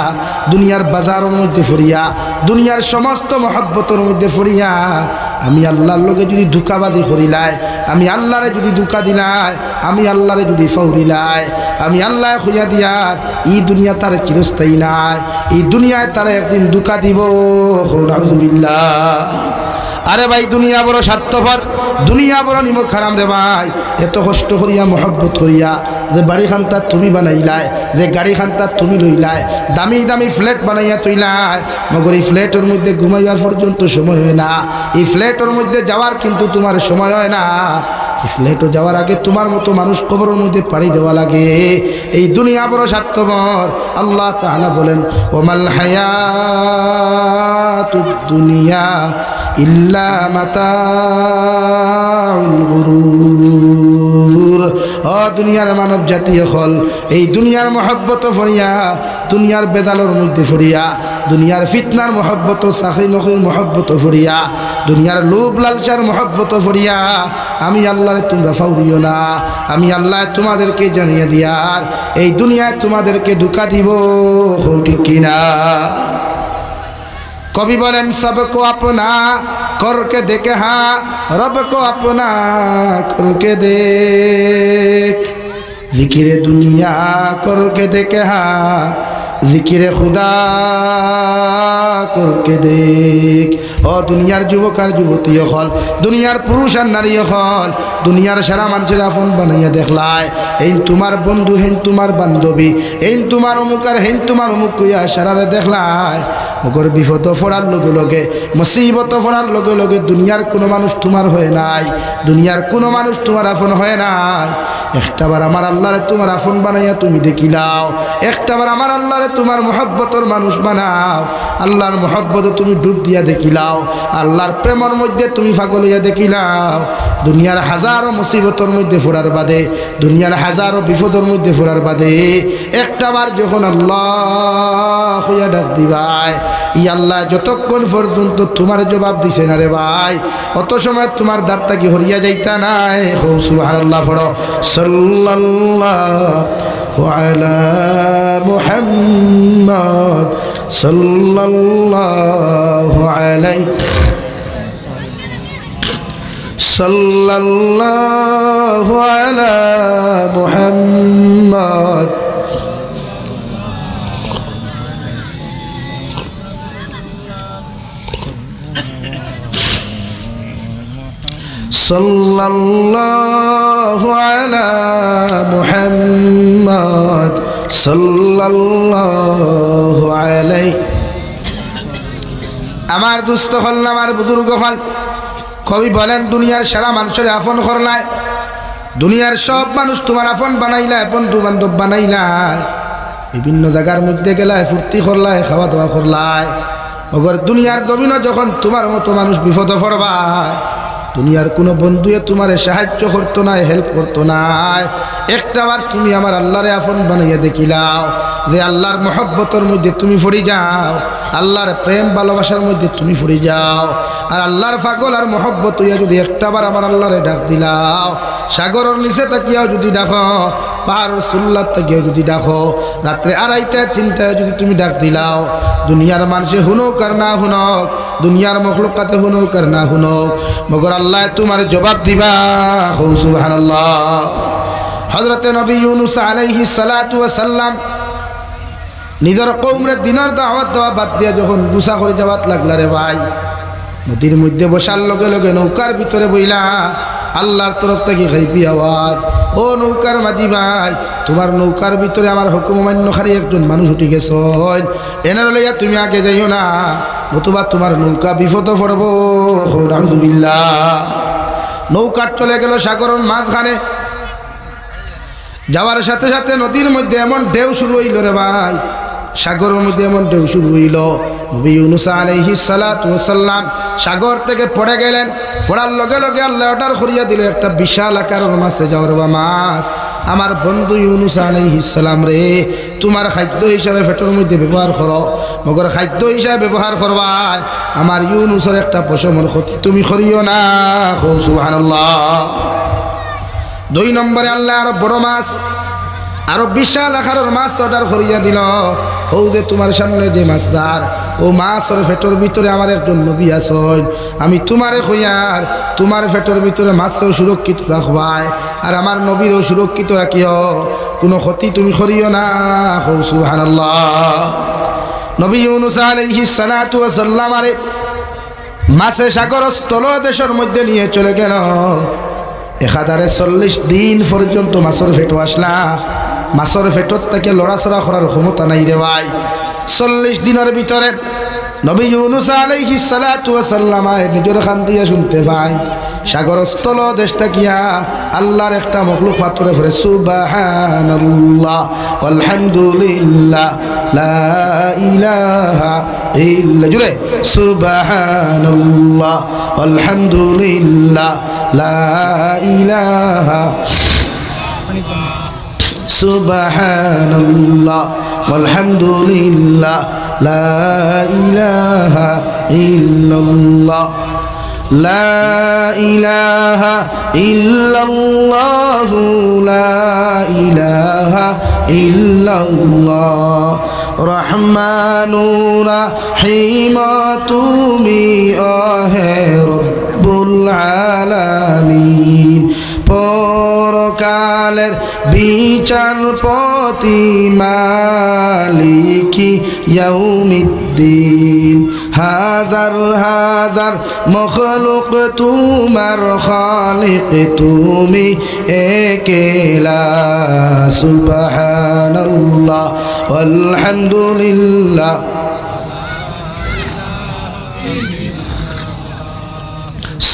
দুনিয়ার বাজারের মধ্যে ফরিয়া দুনিয়ার সমস্ত মহব্বতের মধ্যে ফরিয়া আমি আল্লাহর লগে যদি ধোঁকাবাজি করিলাই আমি আল্লাহরে যদি ধোঁকা দিলাই আমি আল্লাহরে যদি ফৌরিলাই আমি আল্লাহ খুঁজা দিয়ার এই দুনিয়া তার চিরস্থায়ী নাই এই দুনিয়ায় তারা একদিন ধোঁকা দিব নাউযুবিল্লাহ আরে ভাই দুনিয়া বড় স্বার্থপর দুনিয়া বড় নিমক হারাম রে ভাই এত কষ্ট করিয়া মহব্বত করিয়া যে বাড়ি খান্তা তুমি বানাইলাই যে গাড়ি খান্তা তুমি লইলাই দামি দামি ফ্ল্যাট বানাইয়া তুইলাই মগর এই ফ্ল্যাটের মধ্যে ঘুমাইবার পর্যন্ত সময় হয় না এই ফ্ল্যাটের মধ্যে যাওয়ার কিন্তু তোমার সময় হয় না এই ফ্ল্যাটে যাওয়ার আগে তোমার মতো মানুষ কবরের মধ্যে পাড়ি দেওয়া লাগে এই দুনিয়া বড় স্বার্থপর আল্লাহ তাআলা বলেন ওমাল হায়াতুদ দুনিয়া ইল্লা মাতাউল গুরুর ও দুনিয়ার মানব জাতি হল এই দুনিয়ার মহব্বত ফরিয়া দুনিয়ার বেদালোর মধ্যে ফরিয়া দুনিয়ার ফিতনার মহব্বত সাখি নখির মহব্বত ফরিয়া দুনিয়ার লোভ লালসার মহব্বত ফরিয়া আমি আল্লাহরে তোমরা ফাউরিও না আমি আল্লাহ তোমাদেরকে জানিয়ে দিয়ার এই দুনিয়ায় তোমাদেরকে ধোঁকা দিব ঠিক কিনা কবি বলেন সবকো আপনা করকে দেখে হ্যাঁ রব কো আপনা করকে দেখ জিকিরে দুনিয়া করকে দেখে হ্যাঁ জিকিরে খুদা করকে দেখ ও দুনিয়ার যুবক আর যুবতী হল দুনিয়ার পুরুষ আর নারী হল দুনিয়ার সারা মানুষের আপন বানাইয়া দেখলায় এই তোমার বন্ধু হেন তোমার বান্ধবী এই তোমার অমুক আর হেন তোমার অমুক কইয়া সারারে দেখলায় মগর বিপদ ফোড়ার লগে লগে মুসিবত ফোড়ার লগে লগে দুনিয়ার কোনো মানুষ তোমার হয় নাই দুনিয়ার কোনো মানুষ তোমার আপন হয় নাই একটাবার আমার আল্লাহরে তোমার আপন বানাইয়া তুমি দেখিলাও একটাবার আমার আল্লাহরে তোমার মহব্বতর মানুষ বানাও আল্লাহর মহব্বত তুমি ডুব দিয়া দেখিলাও আল্লাহর প্রেমের মধ্যে তুমি পাগল হইয়া দেখিলাও দুনিয়ার হাজারো মুসিবতর মধ্যে ফোড়ার বাদে দুনিয়ার হাজারো বিপদের মধ্যে ফোড়ার বাদে একটাবার যখন আল্লাহ হইয়া ডাক দিবাই ই আল্লাহ যতক্ষণ পর্যন্ত তোমার জবাব দিছে না রে ভাই অত সময় তোমার দ্বারটা কি হরিয়া যাইতা নাই হো সুবহানাল্লাহ পড়ো সাল্লাল্লাহু আলা মুহাম্মদ সাল্লাল্লাহু আলাইহি সাল্লাল্লাহু আলা মুহাম্মদ সাল্লাল্লাহু আলা মুহাম্মদ সাল্লাল্লাহু আলাইহি আমার দুস্থ হল আমার বুজুর্গ হল কবি বলেন দুনিয়ার সারা মানুষের আপন করলায় দুনিয়ার সব মানুষ তোমার আপন বানাইলায় বন্ধু বান্ধব বানাইলায় বিভিন্ন জায়গার মধ্যে গেলায় ফুর্তি করলায় খাওয়া দাওয়া করলায় অগর দুনিয়ার জমিনও যখন তোমার মতো মানুষ বিপদ পড়বায় দুনিয়ার কোনো বন্ধুয়ে তোমার সাহায্য করতো না হেল্প করতো না একটাবার তুমি আমার আল্লাহরে আপন বানাইয়া দেখিলাও যে আল্লাহর মহব্বতের মধ্যে তুমি পড়ে যাও আল্লাহর প্রেম ভালোবাসার মধ্যে তুমি পড়ে যাও আর আল্লাহর পাগল আর মহব্বত হইয়া যদি একটাবার আমার আল্লাহরে ডাক দিলাও সাগরের নিচে তাকিয়াও যদি ডাকো পাহাড়ের সুল্লার তাকিয়াও যদি ডাকো রাত্রে 2:30 3টায় যদি তুমি ডাক দিলাও দুনিয়ার মানুষে হুনক আর না হুনক দুনিয়ার মখলুকাতে হুনক আর না হুনক মগর আল্লাহ তোমার জবাব দিবা হো সুবহানাল্লাহ হযরতে নবী ইউনূস আলাইহিস সালাতু ওয়াস সালাম নিজের কওমের দিনের দাওয়াত দেওয়া বাদ দিয়া যখন গুসা করে যাওয়াত লাগলা রে ভাই নদীর মধ্যে বসার লগে লগে নৌকার ভিতরে বইলা আল্লাহর তরফ থেকে গাইবি আওয়াজ ও নৌকার মাঝি ভাই তোমার নৌকার ভিতরে আমার হুকুম মান্যকারী একজন মানুষ উঠে গেছেন এনার লইয়া তুমি আগে যাইও না নতুবা তোমার নৌকা বিপদ পড়ব আলহামদুলিল্লাহ নৌকার চলে গেল সাগরের মাঝখানে যাওয়ার সাথে সাথে নদীর মধ্যে এমন ঢেউ শুরু হইল রে ভাই সাগরের মধ্যে এমন ঢেউ শুরু হইল নবী ইউনূস আলাইহিস সালাতু ওয়াস সালাম সাগর থেকে পড়ে গেলেন পড়ার লগে লগে আল্লাহ অর্ডার করিয়া দিল একটা বিশাল আকারের মাছে যাওয়ার বা মাছ আমার বন্ধু ইউনূস আলাইহিস সালাম রে তোমার খাদ্য হিসাবে পেটের মধ্যে ব্যবহার করো মগর খাদ্য হিসাবে ব্যবহার করবাই আমার ইউনূসের একটা পশমের ক্ষতি তুমি করিও না সুবহানাল্লাহ 2 নম্বরে আল্লাহ আরো বড় মাছ আরো বিশাল আকারের মাছ অর্ডার করিয়া দিল ও যে তোমার সামনে যে মাছদার ও মাছের পেটের ভিতরে আমার একজন নবী আছেন আমি তোমারে কইয়ার তোমার পেটের ভিতরে মাছও সুরক্ষিত রাখবাই আর আমার নবীরও সুরক্ষিত রাখিও কোনো ক্ষতি তুমি করিও না সুবহানাল্লাহ নবী ইউনূস আলাইহিস সালাতু ওয়াস সালাম আরে মাছে সাগর স্থলদেশের মধ্যে নিয়ে চলে গেল 140 দিন পর্যন্ত মাছের পেটো আসলা মাছের পেটর থেকে লড়াচড়া করার ক্ষমতা নাই রে ভাই 40 দিনের ভিতরে নবী ইউনূস আলাইহিস সালাতু ওয়াস সালাম নিজের কান দিয়া শুনতে পাই সাগর স্থল দেশটা কিয়া আল্লাহর একটা মখলুক পাথরে পড়ে সুবহানাল্লাহ আলহামদুলিল্লাহ লা ইলাহা ইল্লা জুরে সুবহানাল্লাহ আলহামদুলিল্লাহ লা ইলাহা সুবহানাল্লাহ ওয়ালহামদুলিল্লাহ লা ইলাহা ইল্লাল্লাহ লা ইলাহা ইল্লাল্লাহু লা ইলাহা ইল্লাল্লাহ রহমানুর রহিম তুমি আহে রব্বুল আলামিন পরকালের বিচারপতি মালিকি ইয়াউমিদ্দিন হাজার হাজার মখলুক তোমার খালিক তুমি একেলা সুবহানাল্লাহ আলহামদুলিল্লাহ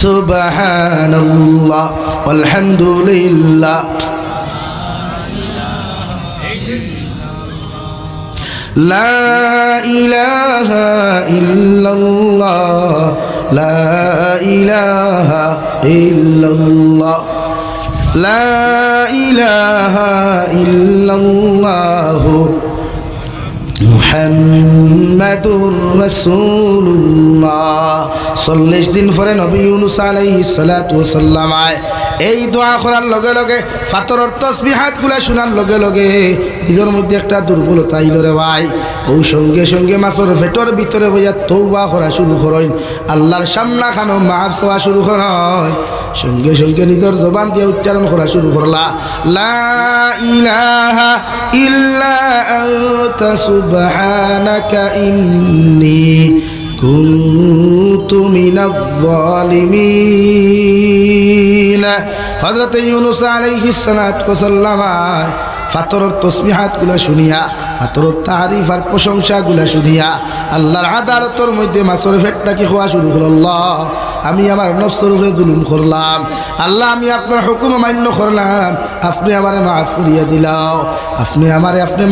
সুবহানাল্লাহ আলহামদুলিল্লাহ লা ইলাহা ইল্লাল্লাহ লা ইলাহা ইল্লাল্লাহ লা ইলাহা ইল্লাল্লাহ মুহাম্মাদুর রাসূলুল্লাহ 40 দিন পরে নবী ইউনূস আলাইহিস সালাতু ওয়াস সালাম এই দোয়া করার লগে লগে ফাতরের তাসবিহাত গুলা শোনার লগে লগে নিজের মধ্যে একটা দুর্বলতা আইল রে ভাই ও সঙ্গে সঙ্গে মাছের পেটের ভিতরে বইয়া তওবা করা শুরু করেন আল্লাহর সামনা খানো মাফ চাওয়া শুরু করেন সঙ্গে সঙ্গে নিজের জবান দিয়ে উচ্চারণ করা শুরু করলা লা ইলাহা ইল্লা আনতা সুবহানাকা ইন্নী কুনতু মিনাজ জালিমিন হযরত ইউনূস আলাইহিস সালাতু ওয়াস সালাম ফাতরের তাসবিহাত গুলা শুনিয়া ফাতরের তারিফ আর প্রশংসা গুলা শুনিয়া আল্লাহর আদালতের মধ্যে মাছের পেটটা কি খাওয়া শুরু করল আল্লাহ আমি আমার নফসের উপরে জুলুম করলাম আল্লাহ আমি আপনার হুকুম মান্য করলাম আপনি আমারে মাফ করিয়া দিলাও আপনি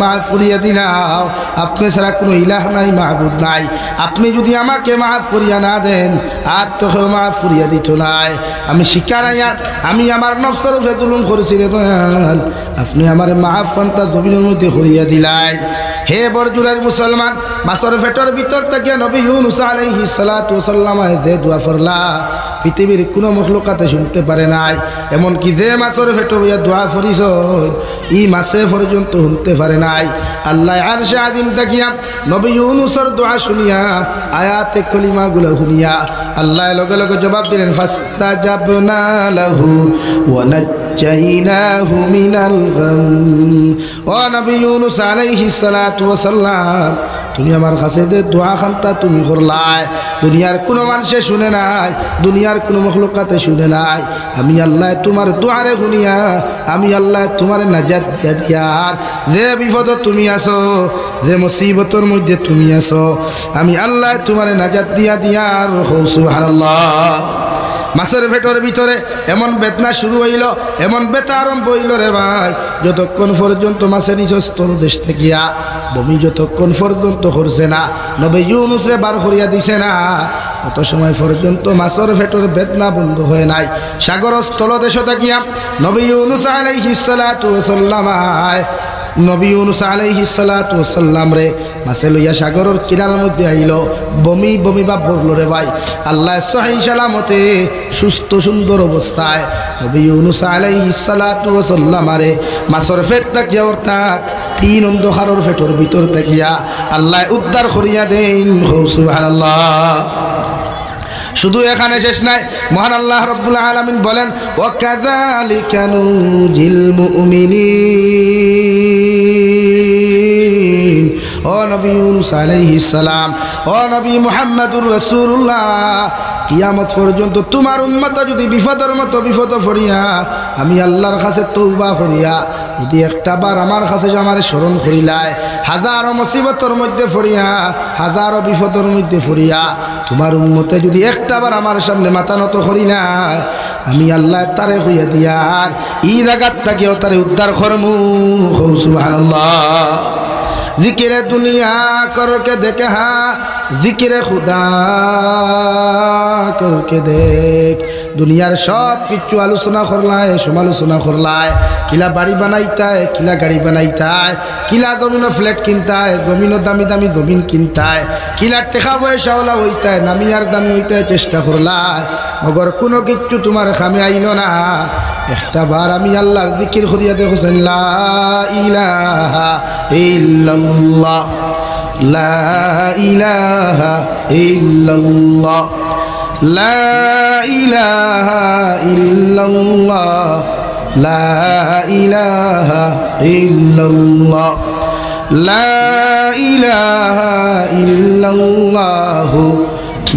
মাফ করিয়া দিলাও আপনি ছাড়া কোনো ইলাহ নাই মাহবুদ নাই আপনি যদি আমাকে মাফ করিয়া না দেন আর তো কেউ মাফ করিয়া দিত নাই আমি শিকার আমি আমার নফসের উপরে জুলুম করেছি রে দয়াল আপনি আমার মাফ ফান্তা জমিনের মধ্যে করিয়া দিলাই হে বরজুলের মুসলমান মাছের পেটের ভিতর থেকে নবী ইউনূস আলাইহিস সালাতু ওয়াস সালাম যে দোয়া করলা পৃথিবীর কোনো মখলুকাতে শুনতে পারে নাই এমনকি যে মাছের পেটে হইয়া দোয়া করিস ই মাছে পর্যন্ত শুনতে পারে নাই আল্লাহ আরশে আযীম তাকিয়া নবী ইউনূসের দোয়া শুনিয়া আয়াতে কলিমাগুলো শুনিয়া আল্লাহ লগে লগে জবাব দিলেন ফাস্তাজাবনা লাহু ওয়া নাজ্জাইনাহু মিনাল গাম ও নবী ইউনূস আলাইহিস সালাতু ওয়াস সালাম তুমি আমার কাছে যে দোয়া খান্তা তুমি করলাই দুনিয়ার কোনো মানুষে শুনে নাই দুনিয়ার কোনো মখলুকাতে শুনে নাই আমি আল্লাহ তোমার দোয়ারে শুনিয়া আমি আল্লাহ তোমার নাজাত দিয়া দিয়ার যে বিপদ তুমি আছো যে মুসিবতের মধ্যে তুমি আছো আমি আল্লাহ তোমার নাজাত দিয়া দিয়ার সুবহানাল্লাহ মাছের পেটের ভিতরে এমন বেদনা শুরু হইল এমন বেতা আরম্ভ হইল রে ভাই যতক্ষণ পর্যন্ত মাছের নিচে স্থল দেশ থেকিয়া বমি যতক্ষণ পর্যন্ত করছে না নবী ইউনূস রে বার করিয়া দিছে না অত সময় পর্যন্ত মাছের পেটের বেদনা বন্ধ হয় নাই সাগর স্থল দেশ থাকিয়া নবী ইউনূস আলাইহিস সালাতু ওয়াস সালাম নবী ইউনূস আলাইহিস সালাতু ওয়াস সালাম রে মাছে লইয়া সাগরের কিনারার মধ্যে আইল বমি বমি ভাব পড়ল রে ভাই আল্লাহ সহিহ সালামতে সুস্থ সুন্দর অবস্থায় নবী ইউনূস আলাইহিস সালাতু ওয়াস সালাম রে মাছের পেট থাকিয়া অর্থাৎ তিন অন্ধকারের পেটের ভিতর থাকিয়া আল্লাহ উদ্ধার করিয়া দেন সুবহানাল্লাহ শুধু এখানে শেষ নাই মহান আল্লাহ রাব্বুল আলামিন বলেন ওয়া কাযালিকা নুজিল মুমিনিন ও নবী ইউনূস আলাইহিস সালাম ও নবী মুহাম্মদুর রাসূলুল্লাহ কিয়ামত পর্যন্ত তোমার উম্মত যদি বিপদের মতো বিপদ পড়িয়া আমি আল্লাহর কাছে তওবা করিয়া যদি একটা বার আমার কাছে আমার স্মরণ করিলাই হাজারো মুসিবতের মধ্যে পড়িয়া হাজারো বিপদের মধ্যে পড়িয়া তোমার উম্মতে যদি একটা বার আমার সামনে মাথা নত করিলাই আমি আল্লাহ তারে হইয়া দিয়ার ই জায়গার থেকেও তারে উদ্ধার করমু সুবহানাল্লাহ জিকিরে দুনিয়া করকে দেখে হা জিকিরে খুদা করকে দেখ দুনিয়ার সব কিছু আলোচনা করলায়, সমালোচনা করলায়, কিলা বাড়ি বানাইতায়, কিলা গাড়ি বানাইতায়, কিলা জমিনো ফ্ল্যাট কিনতায়, জমিনো দামি দামি জমিন কিনতায়, কিলা টেকা পয়সাওয়ালা হইতায়, নামিয়ার দামি হইতায় চেষ্টা করলায়, মগর কোনো কিচ্ছু তোমার খামে আইল না। একটা বার আমি আল্লাহর জিকির করিয়া দেখছেন, লা ইলাহা ইল্লাল্লাহ, লা ইলাহা ইল্লাল্লাহ, লা ইলাহা ইল্লাল্লাহ, লা ইলাহা ইল্লাল্লাহ, লা ইলাহা ইল্লাল্লাহ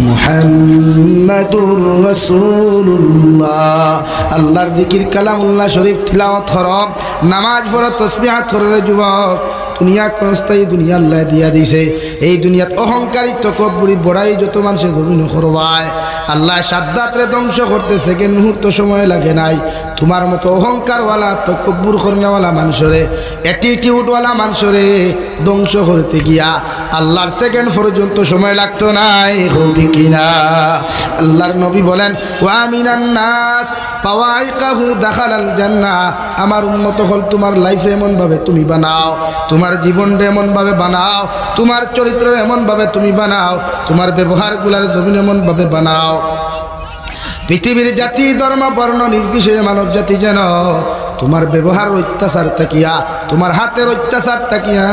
মুহাম্মাদুর রাসূলুল্লাহ। আল্লাহর জিকির কালামুল্লাহ শরীফ তিলাওয়াত করো, নামাজ পড়ো, তাসবিহাত করো রে যুবক। দুনিয়া কোনস্থায়ী দুনিয়া আল্লাহ দিয়া দিছে। এই দুনিয়াত অহংকারী তকব্বুরি বড়াই যত মানুষে জমিন করবায়, আল্লাহ সাদ্দাতরে ধ্বংস করতে সেকেন্ড মুহূর্ত সময় লাগে নাই। তোমার মতো অহংকারওয়ালা তকব্বুর করনেওয়ালা মানুষরে, অ্যাটিটিউডওয়ালা মানুষরে ধ্বংস করতে গিয়া আল্লাহর সেকেন্ড পর্যন্ত সময় লাগতো নাই। হবি কিনা? আল্লাহর নবী বলেন, ওয়া মিনান নাস ফাওয়াইকাহু দাখালাল জান্নাহ। আমার উম্মত হল তোমার লাইফ এমন ভাবে তুমি বানাও, তোমার জীবনটা এমন ভাবে বানাও, তোমার চরিত্র এমন ভাবে তুমি বানাও, তোমার ব্যবহারগুলার জমিন এমন ভাবে বানাও, পৃথিবীর জাতি ধর্ম বর্ণ নির্বিশেষে মানব জাতি যেন তোমার ব্যবহার অত্যাচার তাকিয়া, তোমার হাতের অত্যাচার তাকিয়া,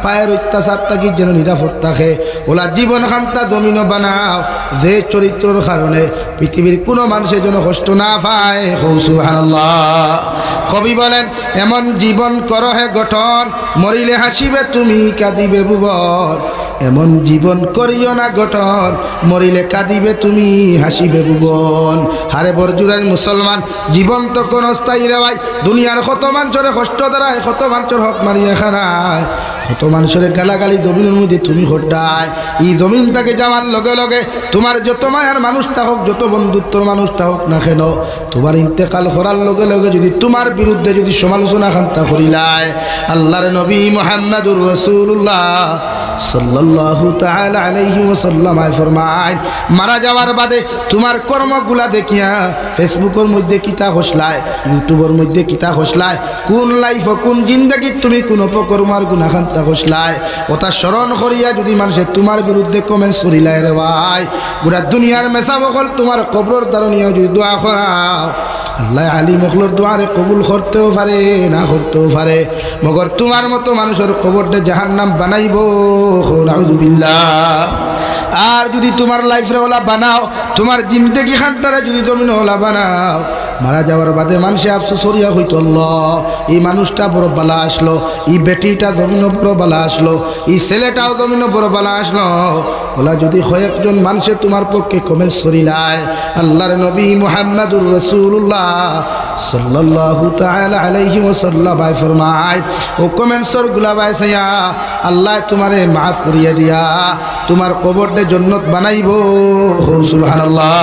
পায়ের অত্যাচার তাকি যেন নিরাপদ থাকে। ওলা জীবন খান্তা জমিন বানাও, যে চরিত্রের কারণে পৃথিবীর কোনো মানুষের যেন কষ্ট না পায়। সুবহানাল্লাহ। কবি বলেন, এমন জীবন করো হে গঠন, মরিলে হাসিবে তুমি কাঁদিবে ভুবন। এমন জীবন করিও না গঠন, মরিলে কাঁদিবে তুমি হাসিবে ভুবন। হারে বরজুরের মুসলমান, জীবন তো কোন স্থায়ী রে ভাই। দুনিয়ার কত মানুষের কষ্ট দ্বারায়, কত মানুষের হক মারিয়া খানায়, কত মানুষের গালাগালি জমিনের মধ্যে তুমি হটায়। এই জমিন তাকে যাওয়ার লগে লগে তোমার যত মায়ার মানুষ থাকুক, যত বন্ধুত্বর মানুষ থাকুক না কেন, তোমার ইন্তেকাল করার লগে লগে যদি তোমার বিরুদ্ধে যদি সমালোচনা খান্তা করিলায়, আল্লাহর নবী মুহাম্মাদুর রাসূলুল্লাহ সাল্লাল্লাহু তাআলা আলাইহি ওয়াসাল্লাম ফরমায়, মারা যাওয়ার বাদে তোমার কর্মগুলা দেখিয়া ফেসবুকের মধ্যে কিতা হসলায়, ইউটিউবের মধ্যে কিতা হসলায়, কোন লাইফ কোন জিন্দেগি তুমি কোন অপকর্ম আর গুনাহ খান্তা হসলায়, ওটা স্মরণ করিয়া যদি মানুষে তোমার বিরুদ্ধে কমেন্ট করিলায় রে ভাই, গোটা দুনিয়ার মেসা বকল তোমার কবরের দারণীয় যদি দোয়া করাও, আল্লাহ আলী মখলোর দোয়ারে কবুল করতেও পারে না করতেও পারে, মগর তোমার মতো মানুষের কবরটা জাহান্নাম বানাইব। নাউযুবিল্লাহ। আর যদি তোমার লাইফরে ওলা বানাও, তোমার জিন্দেগি খানটারে যদি জমিন ওলা বানাও, মারা যাওয়ার বাদে মানুষে আফসোস করিয়া হইতো, আল্লাহ এই মানুষটা বড় বালা আসলো, এই বেটিটা জমিন বড় বালা আসলো, এই ছেলেটাও জমিন বড় বালা আসলো। ওলা যদি কয়েকজন মানুষে তোমার পক্ষে কমেন্ট করিলায়, আল্লাহর নবী মুহাম্মাদুর রাসূলুল্লাহ সাল্লাল্লাহু তাআলা আলাইহি ওয়াসাল্লাম ফরমায়, ও কমেন্টসর গুলা বাইসাইয়া আল্লাহ তোমারে মাফ করিয়া দিয়া তোমার কবরটা জান্নাত বানাইব। সুবহানাল্লাহ।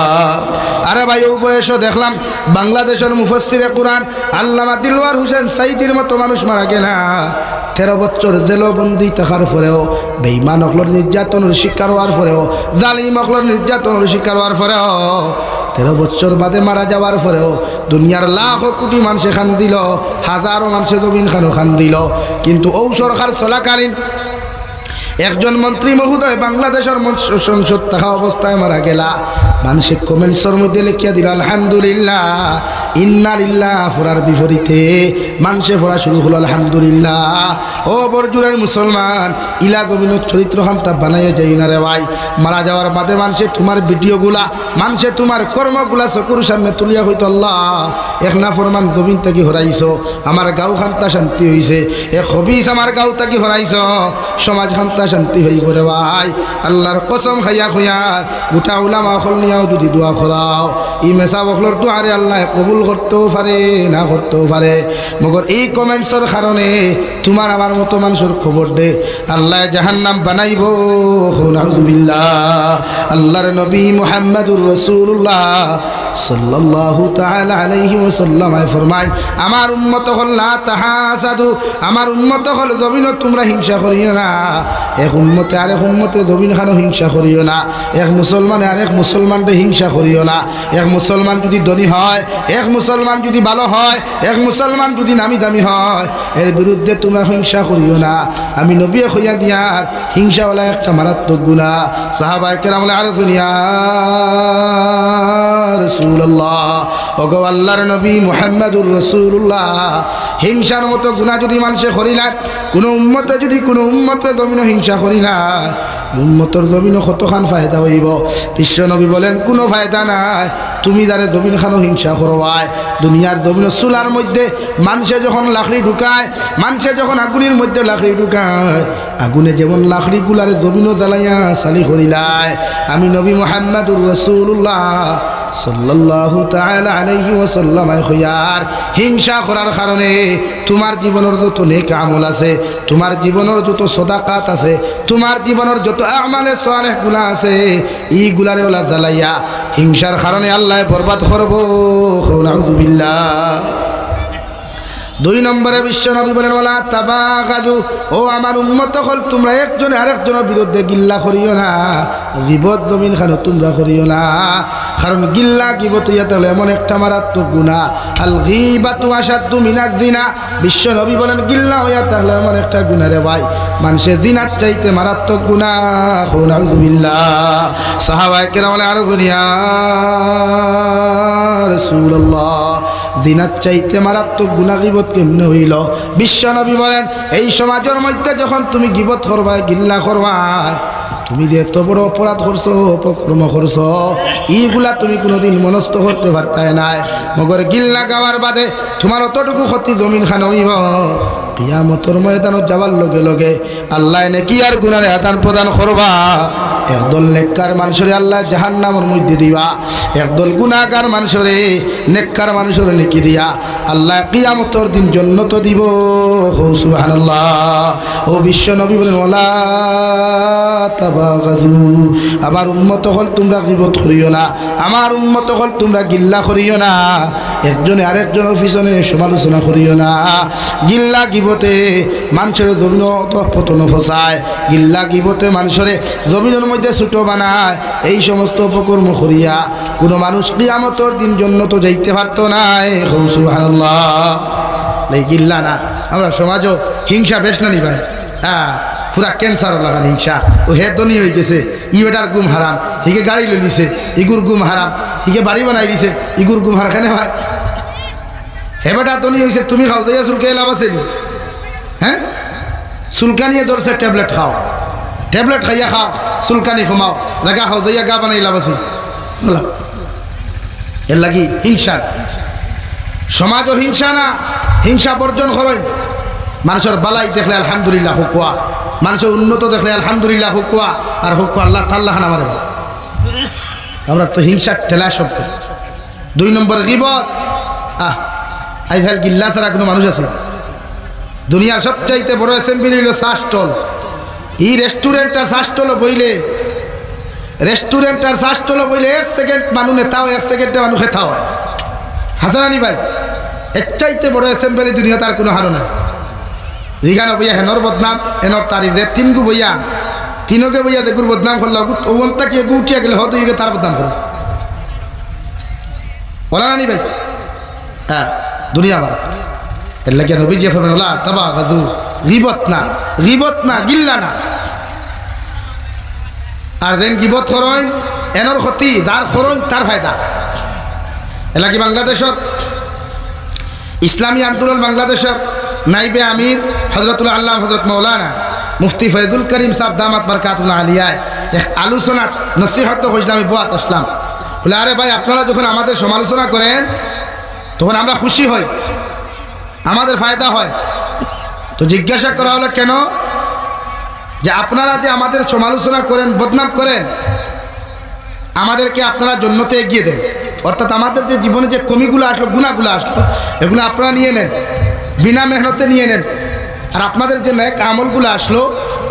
আরে ভাই, ও বয়সও দেখলাম বাংলাদেশের মুফাসসিরে কুরআন আল্লামা দিলওয়ার হোসেন সাইদির মতো মানুষ মারা গেনা 13 বছর জেলবন্দি থাকার পরেও, বেঈমান হকলর নির্যাতনের শিকার হওয়ার পরেও, জালিম হকলর নির্যাতনের শিকার হওয়ার পরেও, 13 বছর বাদে মারা যাওয়ার পরেও দুনিয়ার লাখ কোটি মানুষে খান দিল, হাজারো মানুষে জমিন খান দিল, কিন্তু ও সরকার চলাকালীন একজন মন্ত্রী মহোদয় বাংলাদেশের সংসদ থাকা অবস্থায় মারা গেলা। মানুষে কমেন্টসের মধ্যে লিখিয়া দিল আলহামদুলিল্লাহ, ইন্না লিল্লাহ ফরার বিপরীতে মানুষে পড়া শুরু হলো আলহামদুলিল্লাহ। ও বরজুরের মুসলমান, ইলা জমিনের চরিত্র খামটা বানাইয়া যাই না রে ভাই। মারা যাওয়ার বাদে মানুষে তোমার ভিডিওগুলা, মানুষে তোমার কর্মগুলা চকুর সামনে তুলিয়া হইতো, আল্লাহ এক নাফরমান জমিন থেকে হরাইছ, আমার গাঁও খান্তা শান্তি হইছে, এক হবিস আমার গাঁও থেকে হরাইছ, সমাজ খান্তা শান্তি হইব রে ভাই। আল্লাহর কসম খাইয়া খুইয়া গোটা উলামা হল নিয়াও যদি দোয়া করাও, ই মেসা বখলর তো আরে আল্লাহ কবুল করতেও পারে না করতেও পারে, মগর এই কমেন্টসের কারণে তোমার আমার মতো মানুষের খবর দে আল্লাহ জাহান্নাম বানাইব। নাউযুবিল্লাহ। আল্লাহর নবী মুহাম্মাদুর রাসূলুল্লাহ সাল্লাল্লাহু তাআলা আলাইহি ওয়াসাল্লাম ফরমায় আমার উম্মত হল লা তাহাসাদু, আমার উম্মত হল জমিন তোমরা হিংসা করিও না। এক উম্মতে আরেক উম্মতে জমিন খানো হিংসা করিও না। এক মুসলমানে আরেক মুসলমানকে হিংসা করিও না। এক মুসলমান যদি ধনী হয়, এক মুসলমান যদি ভালো হয়, এক মুসলমান যদি নামি দামি হয়, এর বিরুদ্ধে তোমরা হিংসা করিও না। আমি নবী হইয়া দিয়ার হিংসা হলো একটা মারাত্মক গুনাহ। সাহাবায়ে কেরাম আরো দুনিয়া রাসূলুল্লাহ, ওগো আল্লাহর নবী মুহাম্মদুর রাসূলুল্লাহ, হিংসার মতো গুনাহ যদি মানুষে করিলা, কোনো উম্মতে যদি কোনো উম্মতের জমিন হিংসা করিলা, উম্মতর জমিনও কতখান ফায়দা হইব। বিশ্ব নবী বলেন কোনো ফায়দা নাই। তুমি যারে জমিন খানো হিংসা করবায়, দুনিয়ার জমিন চুলার মধ্যে মানুষে যখন লাকড়ি ঢুকায়, মানুষে যখন আগুনের মধ্যে লাকড়ি ঢুকায়, আগুনে যেমন লাকড়ি গুলারে জমিনও জ্বালাইয়া চালি করিলায়, আমি নবী মুহাম্মদুর রাসূলুল্লাহ সাল্লাল্লাহু তাআলা আলাইহি ওয়াসাল্লাম খয়ার হিংসা করার কারণে তোমার জীবনের যত নেক আমল আছে, তোমার জীবনের যত সাদাকাত আছে, তোমার জীবনের যত আমালে সালেহ গুনাহ আছে, এইগুলারে ওলা জ্বালাইয়া হিংসার কারণে আল্লাহ বরবাদ করব। নাউযু বিল্লাহ। 2 নম্বরে বিশ্ব নবী বলেন ওয়ালা তাবাগাদু, ও আমার উম্মত হল তোমরা একজনে আরেকজনের বিরুদ্ধে গিল্লা করিও না, গীবত জমিন খানো তোমরা করিও না। কারণ গিল্লা গীবত ইয়াতে হলো এমন একটা মারাত্মক গুনাহ, আল গীবাতু আশাদ্দু মিনাজ জিনা। বিশ্ব নবী বলেন গিল্লা ইয়াতে হলো এমন একটা গুনাহ রে ভাই, মানুষের জিনার চাইতে মারাত্মক গুনাহ। নাউযু বিল্লাহ। সাহাবায়ে কেরাম আরো দুনিয়া রাসূলুল্লাহ, জিনার চাইতে মারাত্মক গুনাহ গীবত কেমনে হইল? বিশ্ব নবী বলেন এই সমাজের মধ্যে যখন তুমি গীবত করবা, গিল্লা করবা, তুমি যে এত বড় অপরাধ করছো, অপকর্ম করছো, এইগুলা তুমি কোনোদিন মনস্থ করতে পারতাই নাই। মগর গিল্লা গাওয়ার বাদে তোমার অতটুকু ক্ষতি জমিন খান হইব। কিয়ামতের ময়দানত যাবার লগে লগে আল্লাহ নেকি আর গুনারে আদান প্রদান করবা। একদল নেককার মানুষরে আল্লাহ জাহান্নামের মধ্যে দিবা, একদল গুনাহগার মানুষরে নেককার মানুষরে নেকি দিয়া আল্লাহ কিয়ামতের দিন জান্নাত দিব। সুবহানাল্লাহ। ও বিশ্ব নবী বলেন ওয়ালা তাবাগাদু, আমার উম্মত হল তোমরা গীবত করিও না, আমার উম্মত হল তোমরা গিল্লা করিও না, একজনে আরেকজনের পিছনে সমালোচনা করিও না। গিল্লা গীবতে মানুষের জমিন পতন ফসায়, গিল্লা গীবতে মানুষের জমিনের মধ্যে ছোট বানায়। এই সমস্ত অপকর্ম করিয়া কোনো মানুষ কিয়ামতের দিন জান্নাত যাইতে পারতো না। সুবহানাল্লাহ। এই গিল্লা না, আমরা সমাজও হিংসা বেশ না নি ভাই। হ্যাঁ, পুরা ক্যান্সার লাগান হিংসা। ও হে ধনী হয়ে গেছে, ই বেটার গুম হারাম, হিকে গাড়ি লই দিছে, ইগুর গুম হারাম, হিকে বাড়ি বানাই দিছে, ইগুর গুম হার কেন হয়? হে বেটা ধনী হয়েছে, তুমি খাও যাইয়া চুলকাই লাভ আছে? হ্যাঁ, চুলকানিয়ে ধরছে, ট্যাবলেট খাও, ট্যাবলেট খাইয়া খাও, চুলকানি কমাও, জায়গা খাও যাইয়া গা বানাই লাভ আছে? এর লাগি হিংসা। সমাজও হিংসা না, হিংসা বর্জন করেন। মানুষের বালাই দেখলে আলহামদুলিল্লাহ হুকুয়া, মানুষের উন্নত দেখলে আলহামদুলিল্লাহ হুকুয়া, আর হুকুয়া আল্লাহ তাল্লাহ না মারে। আমরা তো হিংসার ঠেলা সব করি। 2 নম্বর গীবত। আইভাল গিল্লা ছাড়া কোনো মানুষ আছে? দুনিয়ার সবচাইতে বড় অ্যাসেম্বলি হইল চা স্টল। এই রেস্টুরেন্ট আর চা স্টল বইলে, রেস্টুরেন্ট আর চা স্টল বইলে 1 সেকেন্ড মানুষ নেতা হয়, 1 সেকেন্ডে মানুষ খেতা হয়। হাসারানি ভাই, এর চাইতে বড় অ্যাসেম্বলি দুনিয়া তার কোনো হারো না। রিগানো বইয়া হেনর বদনাম, এনর তারিফ দে, 3 গু বইয়া, 3কে বইয়া যে গুর বদনাম করলো, ওনটা কি গু উঠিয়া গেলে হয়তো ইগে তার বদনাম করো। বলা নানি ভাই? হ্যাঁ, দুনিয়া আমার এর লাগে নবী যে ফরমান ওলা তাবাগাদু, গীবত না, গীবত না, গিল্লা না। আর দেন গীবত করন, এনর ক্ষতি, দার করন তার ফায়দা। এ লাগে বাংলাদেশের ইসলামী আন্দোলন বাংলাদেশের নাইবে আমির হযরতুল আল্লাহ হযরত মাওলানা মুফতি ফয়জুল করিম সাহেব দামাত বরকাতুল আলিয়ায় এক আলোচনা নসিহত হইছিল। আমি বোয়াত আসলাম, বলে আরে ভাই আপনারা যখন আমাদের সমালোচনা করেন তখন আমরা খুশি হই, আমাদের ফায়দা হয়। তো জিজ্ঞাসা করা হলো কেন? যে আপনারা যে আমাদের সমালোচনা করেন, বদনাম করেন, আমাদেরকে আপনারা জান্নাতে এগিয়ে দেন। অর্থাৎ আমাদের যে জীবনে যে কমিগুলো আসলো, গুনাহগুলো আসলো, এগুলো আপনারা নিয়ে নেন, বিনা মেহনতে নিয়ে নেন। আর আপনাদের যে নেক আমলগুলো আসলো,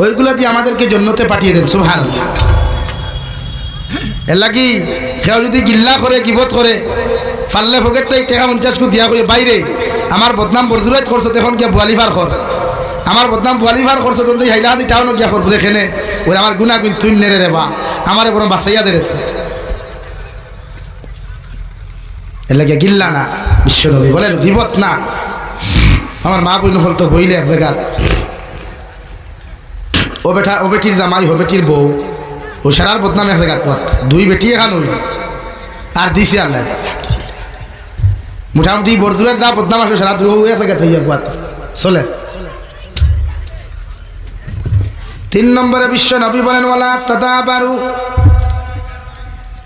ওইগুলো দিয়ে আমাদেরকে জান্নাতে পাঠিয়ে দেন। সুবহানাল্লাহ। এর লাগি কেউ যদি গিল্লা করে গিবত করে ফাললে ফকেটটাই টাকা 50 কো দিয়া হয়ে বাইরে আমার বদনাম বরজুরাইত করছো তখন গিয়া বুয়ালিভার কর আমার বদনাম বুয়ালিভার করছো তখন হাইলাহাদি টাউনও গিয়া কর বলে এখানে ওই আমার গুণা গুণ তুই নেড়ে রে বা আমার বরং বাঁচাইয়া দে এর লাগে গিল্লা না বিশ্বনবী বলেন গিবত না আমার মা বইন হল তো বইলে এক জায়গা ও বেটির জামাই ও বেটির বউ ও সারার বদনাম এক জায়গা পথ দুই বেটি এখান হইল আর দিছে আল্লাহ মোটামুটি বরদুরের যা বদনাম আসে সারা দুই এক জায়গা থইয়া পথ চলে 3 নম্বরে বিশ্ব নবী বলেন ওয়ালা তাদাবারু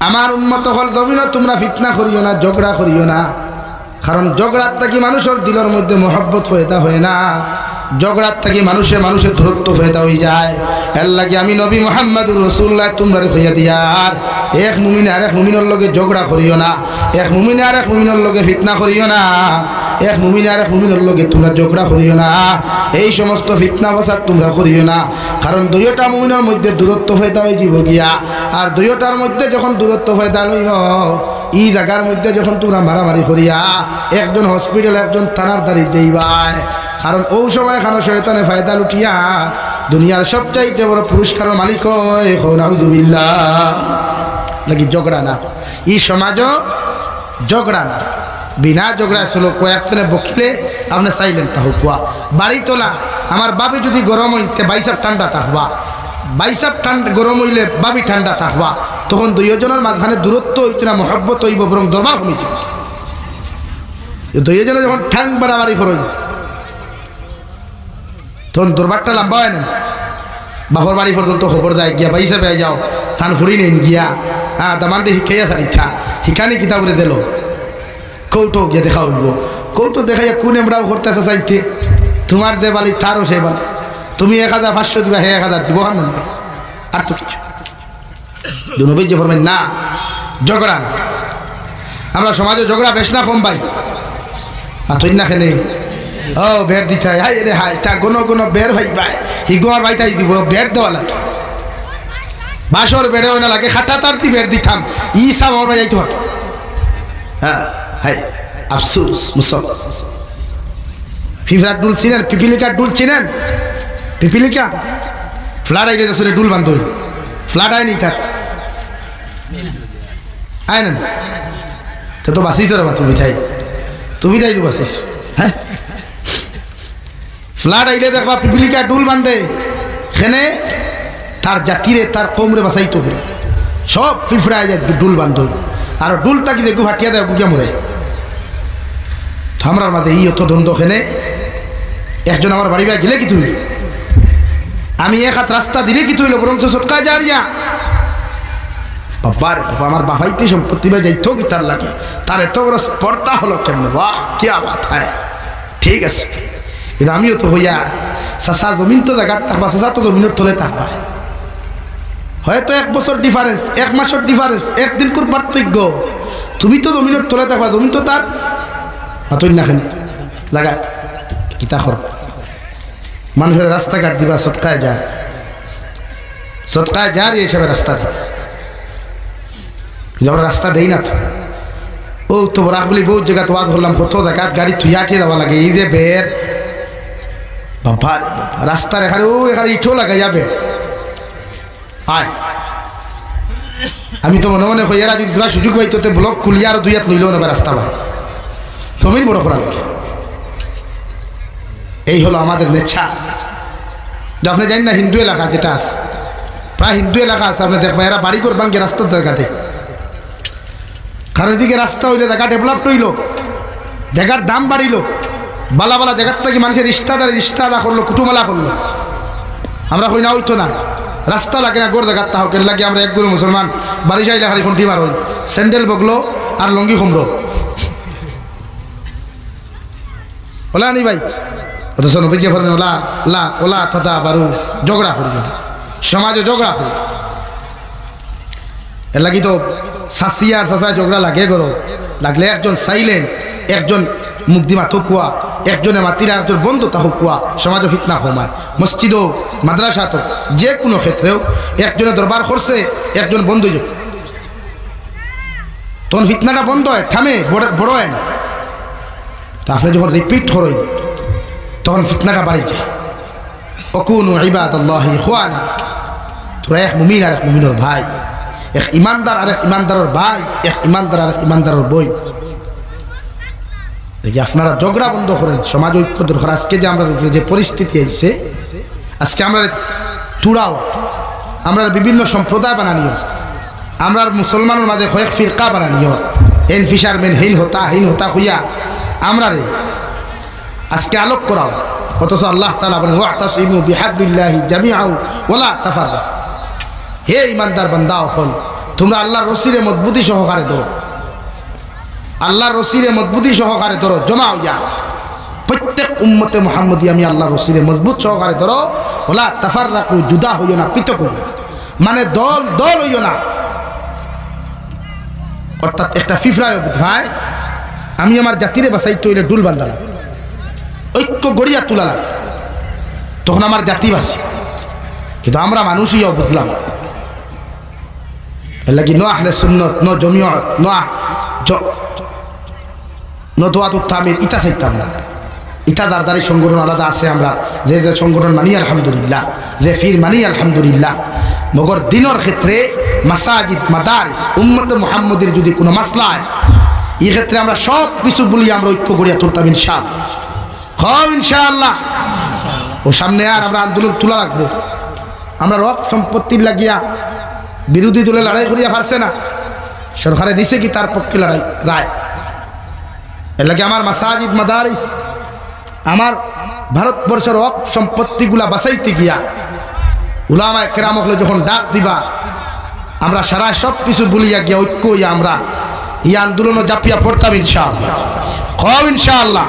আমার উম্মত হল জমিন তোমরা ফিতনা করিও না ঝগড়া করিও না কারণ ঝগড়ার থাকি মানুষের দিলের মধ্যে মহব্বত পয়দা হয় না ঝগড়ার থাকি মানুষের দূরত্ব পয়দা হয়ে যায় এর লাগে আমি নবী মুহাম্মদুর রাসূলুল্লাহ তোমরা কইয়া দিয়ার এক মুমিন আর এক মুমিনের লগে ঝগড়া করিও না এক মুমিন আর এক মুমিনের লগে ফিতনা করিও না এক মুমিন আর এক মুমিনের লগে তোমরা ঝগড়া করিও না এই সমস্ত ফিতনা ফাসাদ তোমরা করিও না কারণ দুইটা মুমিনের মধ্যে দূরত্ব পয়দা হয়ে যাব গিয়া আর দুইটার মধ্যে যখন দূরত্ব পয়দা হইব এই জায়গার মধ্যে যখন তোমরা মারামারি করিয়া একজন হসপিটাল একজন থানার দাঁড়ি দেইবাই কারণ ও সময় খানো শয়তানে ফায়দা লুটিয়া দুনিয়ার সবচাইতে বড় পুরস্কারের মালিক হয় নাউযুবিল্লাহ লাগি ঝগড়া না এই সমাজও ঝগড়া না বিনা ঝগড়া চলো কয়েকজনে বকিলে আপনি সাইলেন্ট থাকুক কুয়া বাড়ি তোলা আমার বাবি যদি গরম হইতে বাইসাব ঠান্ডা থাকবা বাইসাব ঠান্ডা গরম হইলে বাবি ঠান্ডা থাকবা তখন দুইজনের মাঝখানে দূরত্ব হইতে না মহব্বত হইব বরং দরবার কমিটি দুইজনে যখন ঠ্যাং বাড়াবাড়ি করইব তখন দরবারটা লম্বা হয় না বাপর বাড়ি পর্যন্ত খবর দেয় গিয়া বাইসা পেয়ে যাও থান ফুরি নেন গিয়া হ্যাঁ দামানটি শিখাইয়া সারিছা শিখানি কিতাবরে দিল কৌটো গিয়ে দেখা হইব কৌটো দেখাইয়া কোন এমরাও করতেছে চাইতে তোমার যে বালি তারও সেই বালি তুমি 1500 দিবা হে 1000 দিব হান আর তো কিছু নবী যে ফরমান না ঝগড়া না আমরা সমাজে ঝগড়া বেশ না কম ভাই আর তুই না খেলে ও বের দিতে হাই রে হাই তা কোনো বের ভাই ভাই হিগোয়ার ভাই তাই দিব বের দেওয়া লাগে বাসর বেড়েও না লাগে খাটা তারতি বের দিতাম ইসা আমার ভাই যাইতে পারত হ্যাঁ হাই আফসোস মুসল ফিফরার ডুল চিনেন পিপিলিকার ডুল চিনেন পিপিলিকা ফ্লাড আইলে আসলে ডুল বান্ধ ফ্লাড আয়নি তার আয় না তো বাঁচিস রে বা তুমি তাই বাঁচিস হ্যাঁ ফ্লাড আইলে দেখবা পিপিলিকা ডুল বান্ধে সেনে তার জাতিরে তার কমরে বাঁচাইতো সব ফিফড়ায় যায় ডুল বান্ধ আর ডুল তাকি দেখু ফাটিয়া দেয় গুকিয়া মরে তো আমার মাঝে ই অত দ্বন্দ্ব খেনে একজন আমার বাড়ি গেলে কি তুই আমি এক হাত রাস্তা দিলে কি তুইল বরং তো সৎকা যারিয়া বাবার বাবা আমার বাবাইতে সম্পত্তি ভাই যাইতো কি তার লাগে তার এত বড় স্পর্ধা হলো কেমন বাহ কে বাত হয় ঠিক আছে কিন্তু আমিও তো হইয়া চাষার জমিন তো জায়গা থাকবা চাষা তো জমিনের তলে থাকবা হয়তো 1 বছর ডিফারেন্স 1 মাসের ডিফারেন্স একদিন কোন পার্থক্য তুমি তো জমিনের তলে থাকবা জমিন তো তার তুই না খানি লাগা কিতা করবা মানুষের রাস্তাঘাট দিবা সৎকায় যার এই হিসাবে রাস্তা আমরা রাস্তা দেই না তো ও তো রাখবলি বহুত জায়গা তো ধরলাম কত জায়গাত গাড়ি তুই আঠিয়ে দেওয়া লাগে এই যে বের বাবা রাস্তার এখানে এখানে ইটো লাগা যাবে আয় আমি তো মনে মনে হইয়ারা যদি তোরা সুযোগ পাই তোতে ব্লক খুলিয়া আর 2 হাত লইলেও নেবে রাস্তা ভাই জমিন বড় করা লাগে এই হলো আমাদের নেচ্ছা আপনি জানেন না হিন্দু এলাকা যেটা আছে প্রায় হিন্দু এলাকা আছে আপনি দেখবেন এরা বাড়ি করবান কি রাস্তার জায়গাতে কারণ এদিকে রাস্তা হইলে জায়গা ডেভেলপড হইল জায়গার দাম বাড়িল বালা বালা জায়গার থেকে মানুষের রিস্তালা করলো কুটুমালা করলো আমরা হই না হইতো না রাস্তা লাগে না গোর জায়গার তাহকে লাগে আমরা একগুলো মুসলমান বাড়ি চাইলে হারি ফোনটি মার হই স্যান্ডেল বগলো আর লঙ্গি কুমড়ো ওলা নি ভাই অথচ নবীজি বলেন ওলা লা ওলা তথা বারু ঝগড়া করি সমাজে ঝগড়া করি এর লাগি তো সাসিয়া সাসা ঝগড়া লাগে করো লাগলে একজন সাইলেন্ট একজন মুক্তিমা থকুয়া একজনে মাতিরা একজন বন্ধু তা হুকুয়া সমাজে ফিতনা কমায় মসজিদও মাদ্রাসা তো যে কোনো ক্ষেত্রেও একজনে দরবার করছে একজন বন্ধু তখন ফিতনাটা বন্ধ হয়, থামে, বড় হয় না। তো আপনি যখন রিপিট করেন তখন ফিতনাটা বাড়ি যায়। অকুনু ইবাদাল্লাহি ইখওয়ানা, তোরা এক মুমিন আর এক মুমিনের ভাই, এক ইমানদার আর এক ইমানদারের ভাই, এক ইমানদার আর এক ইমানদারের বই। দেখি আপনারা ঝগড়া বন্ধ করেন, সমাজ ঐক্য দরকার। আজকে যে আমরা যে পরিস্থিতি আইছে, আজকে আমরা তুড়াও, আমরা বিভিন্ন সম্প্রদায় বানানিও, আমরা মুসলমানের মাঝে কয়েক ফিরকা বানানিও, হেন ফিশারম্যান হেন হতা হইয়া আমরা রে আজকে আলোক করাও। অথচ আল্লাহ তাআলা বলেন ওয়াতাসিমু বিহাবলিল্লাহি জামিআন ওয়ালা তাফাররাকু। হে ইমানদার বান্দা হল, তোমরা আল্লাহর রশিরে মজবুতি সহকারে ধরো, আল্লাহর রশিরে মজবুতি সহকারে ধরো, জমা হইয়া প্রত্যেক উম্মতে মুহাম্মদী আমি আল্লাহর রশিরে মজবুত সহকারে ধরো, ওয়ালা তাফাররাকু, জুদা হইও না, পৃথক হইও না, মানে দল দল হইও না। অর্থাৎ একটা ফিফরায় ভাই আমি আমার জাতিরে বাঁচাইতে হইলে ডুল বান্ধালাম, ঐক্য গড়িয়া তুলালাম, তখন আমার জাতি বাঁচি। কিন্তু আমরা মানুষই বুঝলাম এর লাগি ন আহলে সুন্নত, ন জমিয়ত, ন দোয়াতুত তামির ইটা চাইতাম না। ইটা দারদারি সংগঠন আলাদা আছে, আমরা যে যে সংগঠন মানি আলহামদুলিল্লাহ, যে ফির মানি আলহামদুলিল্লাহ। মগর দিনের ক্ষেত্রে মাসাজিদ মাদারিস উম্মতে মুহাম্মদের যদি কোনো মাসলা হয়, এই ক্ষেত্রে আমরা সব কিছু বলি আমরা ঐক্য গড়িয়া তুলতাম ইনশাআল্লাহ। হ্যাঁ ইনশাআল্লাহ। ও সামনে আর আমরা আন্দোলন তুলা রাখবো। আমরা ওয়াকফ সম্পত্তির লাগিয়া বিরোধী দলে লড়াই করিয়া পারছে না, সরকারে দিছে কি তার পক্ষে লড়াই রায়। এর লাগে আমার মাসাজিদ মাদারিস, আমার ভারতবর্ষের ওয়াকফ সম্পত্তিগুলা বাঁচাইতে গিয়া উলামায়ে কেরাম হলে যখন ডাক দিবা, আমরা সারা সব কিছু বলিয়া গিয়া ঐক্য হইয়া আমরা এই আন্দোলনও জাপিয়া পড়তাম ইনশাআল্লাহ। কম ইনশাআল্লাহ।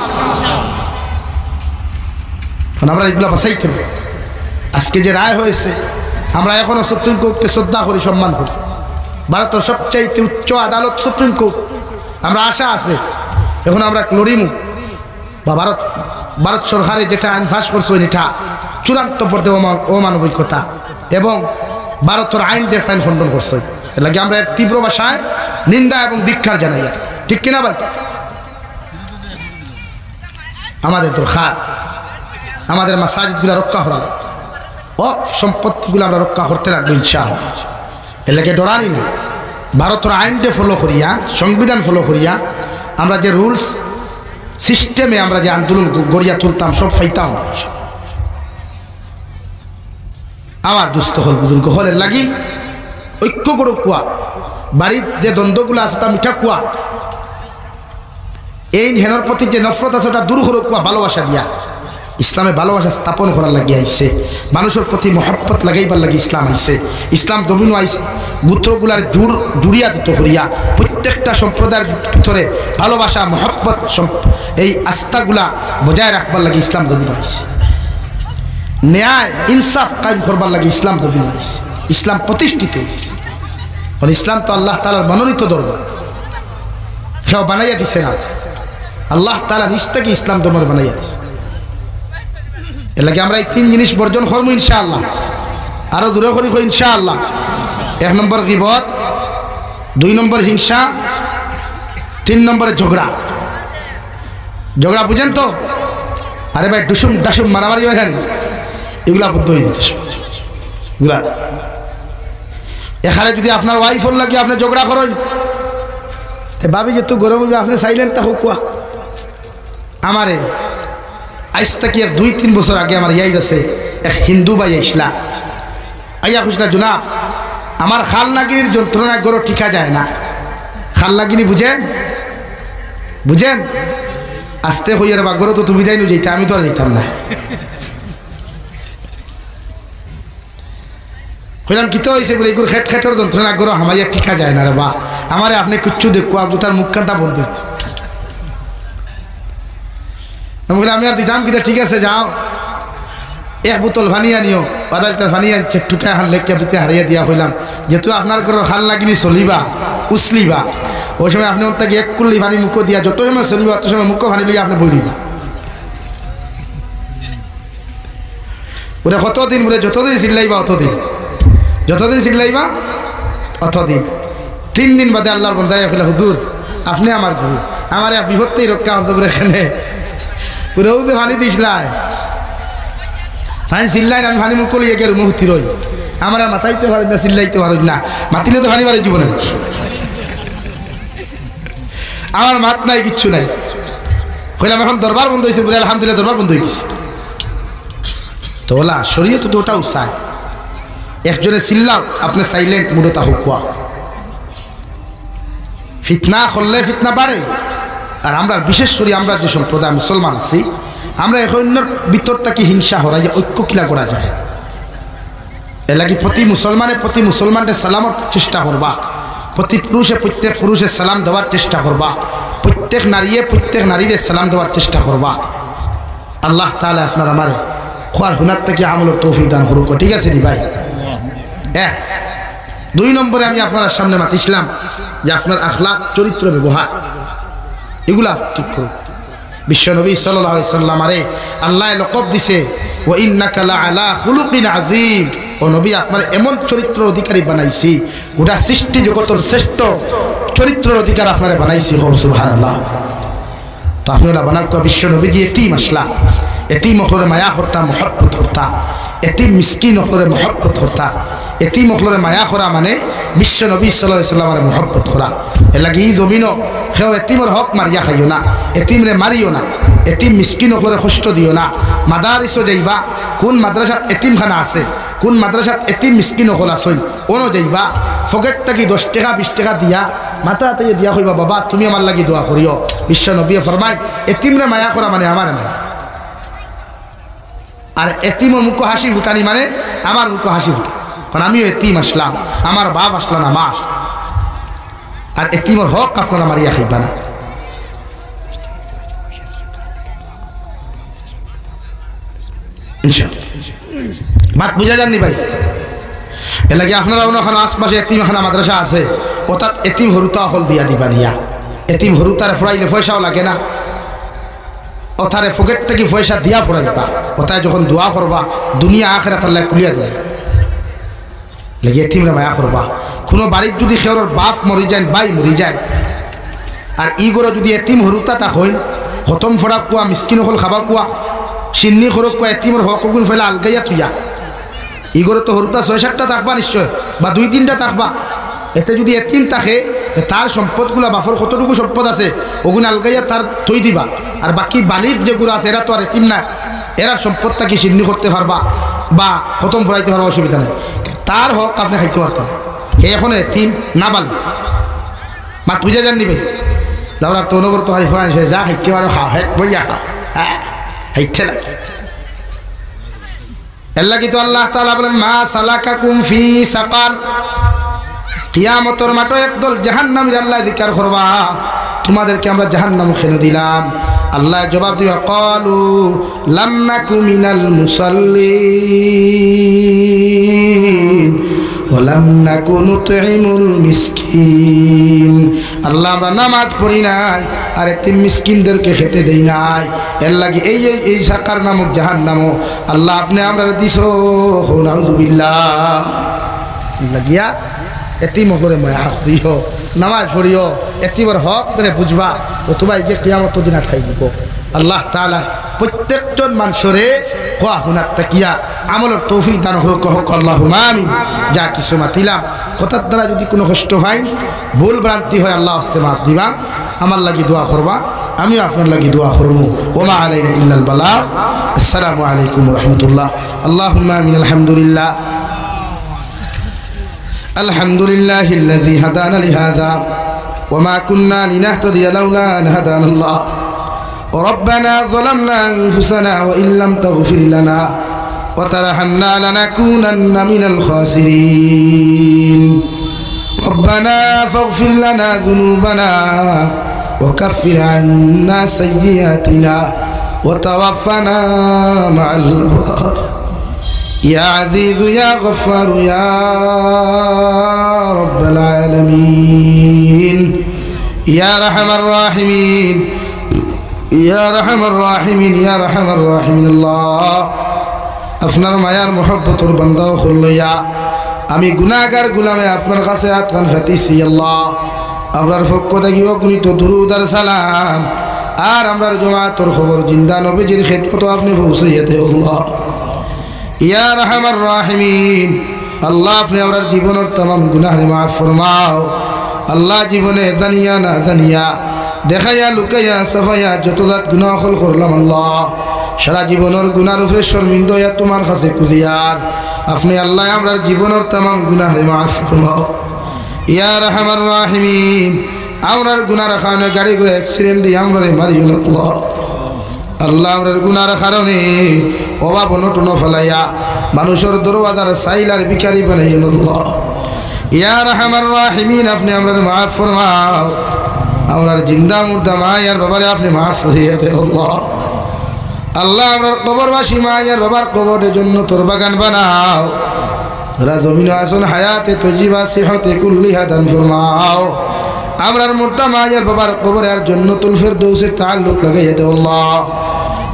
আমরা এগুলা বাঁচাইতে হবে। আজকে যে রায় হয়েছে, আমরা এখনো সুপ্রিম কোর্টকে শ্রদ্ধা করি, সম্মান করি। ভারতের সবচাইতে উচ্চ আদালত সুপ্রিম কোর্ট। আমরা আশা আছে এখন আমরা লড়িমু বা ভারত সরকারে যেটা আইন পাস করছে এটা চূড়ান্ত পর্যায়ে অমানবিকতা এবং ভারতের আইন একটা খণ্ডন করছে। এর লাগে আমরা তীব্র ভাষায় নিন্দা এবং ধিক্কার জানাই, ঠিক কিনা বল? আমাদের দরকার আমাদের মাসাজিদগুলা রক্ষা করা, ওয়াকফ সম্পত্তিগুলো আমরা রক্ষা করতে লাগবো ইনশাআল্লাহ। এর লাগে ডরানি না, ভারতের আইনটা ফলো করিয়া, সংবিধান ফলো করিয়া আমরা যে রুলস সিস্টেমে আমরা যে আন্দোলন গড়িয়া তুলতাম সব ফাইতাম। আমার দুস্থ হল বুজুর্গ হলের লাগি ঐক্য করো কুয়া, বাড়ির যে দ্বন্দ্বগুলো আছে তা মিঠা কুয়া, এই হেনর প্রতি যে নফরত আছে ওটা দূর করো কুয়া, ভালোবাসা দিয়া। ইসলামে ভালোবাসা স্থাপন করার লাগিয়ে আইসে, মানুষের প্রতি মহব্বত লাগাইবার লাগে ইসলাম আইসে। ইসলাম দমিনও আইসে গোত্রগুলার জুড়িয়া দিত করিয়া প্রত্যেকটা সম্প্রদায়ের ভিতরে ভালোবাসা মহব্বত এই আস্থাগুলা বজায় রাখবার লাগে ইসলাম দমিনও আইসে। ন্যায় ইনসাফ কায়েম করবার লাগে ইসলাম দমিনও আইসে, ইসলাম প্রতিষ্ঠিত হয়েছে। ইসলাম তো আল্লাহ তাআলার মনোনীত ধর্ম, কেউ বানাইয়া দিছে না, আল্লাহ তাআলা নিজ থেকে ইসলাম ধর্ম বানাইয়া দিছে। এর লাগে আমরা এই তিন জিনিস বর্জন করবো ইনশাআল্লাহ, আরো দূরে করি ইনশাআল্লাহ। 1 নম্বর গীবত, 2 নম্বর হিংসা, 3 নম্বরে ঝগড়া। ঝগড়া বুঝেন তো? আরে ভাই ডুসুম ডাসুম মারামারি হয় এখানে, এগুলা বুদ্ধ হয়ে দিতে এগুলা। এখানে যদি আপনার ওয়াইফর লাগে আপনি ঝগড়া করেন, ভাবি যে তুই গরম হইবে, আপনি সাইলেন্ট থাকুক কুয়া। আমারে আজ থেকে 2-3 বছর আগে আমার ইয়াদ আছে, এক হিন্দু ভাই আইসলা, আইয়া খুশলা জনাব আমার খালনাগিনীর যন্ত্রণায় গরো ঠিকা যায় না। খালনাগিনী বুঝেন? বুঝেন? আস্তে হইয়ার বা গরো তো তুমি যাই যেতে, আমি তো আর যেতাম না। কইলাম কিতো হয়েছে বলে এগুলো খেট খেটের যন্ত্রণা গরো হামাইয়া ঠিকা যায় না রে বা, আমারে আপনি কিচ্ছু দেখো আপনি তার মুখখানটা বন্ধ হইত। আমি আর দিতাম কিনা, ঠিক আছে যাও 1 বোতল পানি আনিও, 1/2 লিটার পানি আনছে, টুকা এখন লেখিয়া পিতে হারিয়ে দিয়া হইলাম, যেহেতু আপনার ঘরের খাল লাগিনি চলিবা উছলিবা, ওই সময় আপনি ওর থেকে 1 কুল্লি পানি মুখ দিয়া যত সময় চলিবা অত সময় মুখ পানি লইয়া আপনি বইলিবা। ওরা কতদিন বলে যতদিন চিল্লাইবা অতদিন, যতদিন চিল্লাইবা অতদিন। 3 দিন বাদে আল্লাহর বান্দায় কইলা হুজুর আপনি আমার গুরু আমার এক বিপত্তি রক্ষা করতে পারে এখানে পুরো যে পানি দিছলাই পানি চিল্লাই আমি পানি মুখ করি একের মুহূর্তে রই আমার আর মাথাইতে পারি না চিল্লাইতে পারি না মাতিলে তো পানি পারে জীবনে আমার মাত নাই কিচ্ছু নাই কইলাম এখন দরবার বন্ধ হয়েছে বলে আলহামদুলিল্লাহ দরবার বন্ধ হয়ে গেছে তো ওলা শরীয়ত তো ওটাও চায় একজনে চিল্লাও আপনি সাইলেন্ট মুডতা হুকুয়া ফিতনা করলে ফিতনা বাড়ে আর আমরা বিশেষ করে আমরা যে সম্প্রদায় মুসলমান আছি আমরা এখন ভিতর থেকে হিংসা হরাই ঐক্য কিলা করা যায় এ লাগি প্রতি মুসলমানের সালামের চেষ্টা করবা প্রতি পুরুষে প্রত্যেক পুরুষের সালাম দেওয়ার চেষ্টা করবা প্রত্যেক নারীর সালাম দেওয়ার চেষ্টা করবা আল্লাহ তাআলা আপনার আমারে খোয়ার হুনার থেকে আমলের তৌফিক দান করুক ঠিক আছে নি ভাই 2 নম্বরে আমি আপনার সামনে মাতিছিলাম যে আপনার আখলাক চরিত্র ব্যবহার এগুলা ঠিক করুক বিশ্বনবী সাল্লাল্লাহু আলাইহি সাল্লামরে আল্লাহ লকব দিছে ওয়া ইন্নাকা লাআলা খুলুকিন আযীম ও নবী আপনার এমন চরিত্র অধিকারী বানাইছি গোটা সৃষ্টি জগতের শ্রেষ্ঠ চরিত্রের অধিকার আপনারে বানাইছি সুবহানাল্লাহ তো আপনারা বানার কো বিশ্বনবী জি এতিম আসলা এতিম হলরে মায়া করতা মহব্বত করতা এতিম মিসকিন হলরে মহব্বত করতা এতিম হলরে মায়া করা মানে বিশ্বনবী সাল্লাল্লাহু আলাইহি সাল্লামের মহব্বত করা এর লাগি জমিনো কেউ এতিমের হক মারিয়া খাইও না এতিমরে মারিও না এতিম মিসকিন হলরে কষ্ট দিও না মাদারিসও যাইবা কোন মাদ্রাসাত এতিমখানা আছে কোন মাদ্রাসাত এতিম মিসকিন হল আসল ওনো যাইবা ফকেটটা কি 10 টাকা 20 টাকা দিয়া মাথাতে দিয়া কইবা বাবা তুমি আমার লাগি দোয়া করিও বিশ্বনবী ফরমায় এতিমরে মায়া করা মানে আমার মায়া আর এতিমের মুখ হাসি ফুটানি মানে আমার মুখ হাসি ফুটা কারণ আমিও এতিম আসলাম আমার বাপ আসলো না মা আসলো আর এতিমের হক আপনারা মারিয়া খাইবা না বাত বুঝা যাননি ভাই এর লাগে আপনারা ওখানে আশপাশে এতিমখানা মাদ্রাসা আছে অর্থাৎ এতিম হরুতা হল দিয়া দিবা নিয়া এতিম হরুতারে ফুরাইলে পয়সাও লাগে না ওথারে ফকেট থেকে পয়সা দিয়া ফুরাইবা ওথায় যখন দোয়া করবা দুনিয়া আখিরাত আল্লাহ কুলিয়া দিবে লাগে এতিমরে মায়া করবা কোনো বাড়ির যদি খেওর বাপ মরি যায় বাই মরি যায় আর ইগোর যদি এতিম হরুতা তা হইন খতম ফোড়া কুয়া মিসকিন হল খাবা কুয়া সিন্নি খরক কুয়া এতিমর হক গুণ ফেলা আলগাইয়া তুইয়া ইগোর তো হরুতা 6-7টা থাকবা নিশ্চয় বা 2-3টা থাকবা এতে যদি এতিম থাকে তার সম্পদগুলা বাফর কতটুকু সম্পদ আছে ওগুলো আলগাইয়া তার থই দিবা আর বাকি বালিক যেগুলো আছে এরা তো আর এতিম না এরা সম্পদটা কি সিন্নি করতে পারবা বা খতম ফোড়াইতে পারবা অসুবিধা নেই তার হক আপনি খাইতে পারতেন এখন এতিম না বালি মাত বুঝা যান নিবে দাওরার তো অনুবর তো হারি ফোড়াই যা হাইতে পারো খা হেট বড়িয়া খা হ্যাঁ হাইতে লাগে এল্লা কি তো আল্লাহ তাআলা বলেন মা সালাকাকুম ফি সাকার কিয়ামতের মাঠে একদল জাহান্নামীর আল্লাহ জিকির করবা তোমাদেরকে আমরা জাহান্নাম খেলে দিলাম আল্লাহ জবাব দিবা ক্বালু লাম নাকু মিনাল মুসাল্লিন ওয়া লাম নাকু নুতঈমুল মিসকিন আল্লাহ আমরা নামাজ পড়ি নাই আর এতিম মিসকিনদেরকে খেতে দেই নাই এর লাগি এই সাকার নামক জাহান্নাম আল্লাহ আপনি আমরা দিছো নাউযুবিল্লাহ লাগিয়া এতিম করে মায়া করিও নামাজ পড়িও এতিমের হক করে বুঝবা অথবা এই যে কিয়ামত দিন আটকাই দিব আল্লাহ তাআলা প্রত্যেকজন মানুষরে কোয়া হুনার তাকিয়া আমলের তৌফিক দান হোক আল্লাহুম্মা আমিন যা কিছু মাতিলাম কথার দ্বারা যদি কোনো কষ্ট হয় ভুল ভ্রান্তি হয় আল্লাহ হস্তে মাফ দিবা আমার লাগি দোয়া করবা আমিও আপনার লাগি দোয়া করবো ওমা আলাইনা ইল্লাল বালাগ আসসালামু আলাইকুম ওয়া রাহমাতুল্লাহ আল্লাহুম্মা আমিন আলহামদুলিল্লাহ الحمد لله الذي هدانا لهذا وما كنا لنهتدي لولا أن هدانا الله ربنا ظلمنا أنفسنا وإن لم تغفر لنا وترحمنا لنكونن من الخاسرين ربنا فاغفر لنا ذنوبنا وكفر عنا سيئاتنا وتوفنا مع الأبرار يا عزيز يا غفار يا رب العالمين يا رحم الراحمين يا رحم الراحمين يا رحم الراحمين الله أفنر ما يا محبة البندة خليا আমি গুনাহগার গোলামে আপনার কাছে হাতখান ফাতিছি আল্লাহ আমরার পক্ষ থেকে অগণিত দুরূদ আর সালাম আর আমরার জমাতের খবর জিন্দা নবীজির খেদমত আপনি পৌঁছাইয়া দেও আল্লাহ ইয়া রাহমার রাহিমিন আল্লাহ আপনি আমরার জীবনের तमाम গুনাহ মাফ ফরমাও আল্লাহ জীবনে জানিয়া না জানিয়া দেখাইয়া লুকাইয়া সাফাইয়া যত জাত গুনাহ হল করলাম আল্লাহ সারা জীবনের গুনার উপরে শর্মিন্দা হইয়া তোমার কাছে কুদিয়ার আপনি আল্লাহ আমরার জীবনের तमाम গুনাহ মাফ ফরমাও ইয়া রাহমার রাহিমিন আমরার গুনার কারণে গাড়ি করে অ্যাক্সিডেন্ট দিয়ে আমরারে মারিও না আল্লাহ আল্লাহ আমরার গুনার কারণে অভাব অনটন ফেলাইয়া মানুষের দরওয়াজার সাইলার ভিখারি বানাইও না আল্লাহ ইয়া রাহমার রাহিমিন আপনি আমরার মাফ ফরমাও আমরার জিন্দা মুর্দা মায়ার বাবারে আপনি মাফ করিয়ে দেও আল্লাহ আল্লাহ আমরার কবরবাসী মায়ার বাবার কবরের জন্য তোর বাগান বানাও রাজমিন আসন হায়াতে তজিবা সিহতে কুল্লিহা দান ফরমাও আমরার মুর্দা মায়ার বাবার কবরের জন্য তুলফের দৌসে তাল্লুক লাগাইয়া দেও আল্লাহ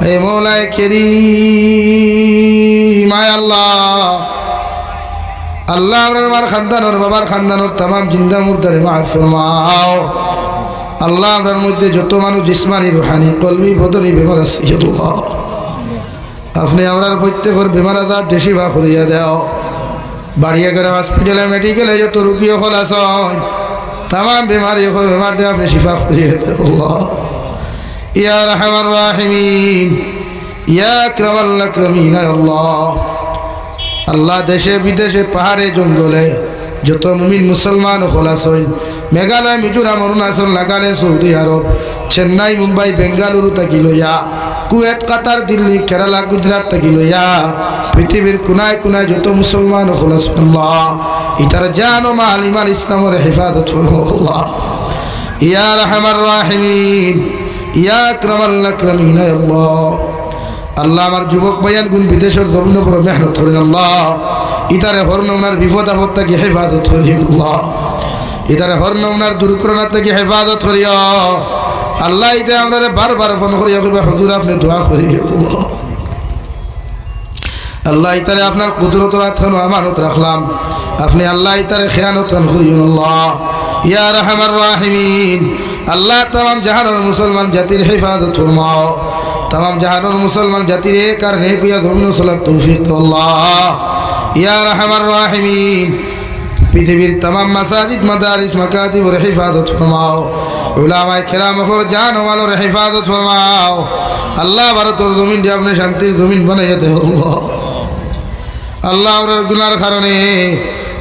এ মৌলায়ে কারীম আল্লাহ আল্লাহ আমরার মার খানদানর বাবার খানদানর तमाम জিন্দা মুর্দারে মাফ ফরমাও আল্লাহ আমরার মধ্যে যত মানুষ জিসমানি রুহানি কলবি বদনি বেমার আছে আল্লাহ আপনি আমরার প্রত্যেকের বেমার আজার দেশিবা করিয়া দেও বাড়িয়া করে হসপিটালে মেডিকেলে যত রুগী হল আছে तमाम बीमारी हो बीमार दे आपने शिफा करिए दे अल्लाह या रहमान राहिमीन या अकरमल अकरमीन अल्लाह अल्लाह देशे विदेशे पहाड़े जंगले যত মুমিন মুসলমান খোলাছই মেঘালয় মিজোরাম অরুণাচল নাগাল্যান্ড সৌদি আরব চেন্নাই মুম্বাই বেঙ্গালুরু থাকি লইয়া কুয়েত কাতার দিল্লি কেরালা গুজরাট থাকি লইয়া পৃথিবীর কোনায় কোনায় যত মুসলমান খোলাছই আল্লাহ ইতার জান ও মাল ইমান ইসলামের হেফাজত ফরমাও আল্লাহ ইয়া রাহমার রাহিমিন ইয়া আকরামাল আকরামিন আল্লাহ আল্লাহ আমার যুবক ভাইয়ান গুণ বিদেশের জমিন উপর মেহনত করেন আল্লাহ ইতারে হরন ওনার বিপদ আপদ থেকে হেফাজত করিও আল্লাহ ইতারে হরন ওনার দুর্ঘটনা থেকে হেফাজত করিও আল্লাহ ইতে আমরা বারবার ফোন করিয়া কইবা হুজুর আপনি দোয়া করিও আল্লাহ আল্লাহ ইতারে আপনার কুদরতের হাতখান আমানত রাখলাম আপনি আল্লাহ ইতারে খেয়ানত করিও আল্লাহ ইয়া রাহমার রাহিমিন আল্লাহ तमाम জাহানের মুসলমান জাতির হেফাজত ফরমাও तमाम জাহানের মুসলমান জাতির এই কারণে কুয়া ধর্মীয় চলার তৌফিক দাও আল্লাহ ইয়া রাহমার রাহিমিন পৃথিবীর तमाम মাসাজিদ মাদারিস মাকাতিবের হেফাজত ফরমাও উলামায়ে কেরামের জান ও মালের হেফাজত ফরমাও আল্লাহ ভারতের জমিন দিয়ে আপনি শান্তির জমিন বানাইয়া দেও আল্লাহ আল্লাহ আমরার গুনার কারণে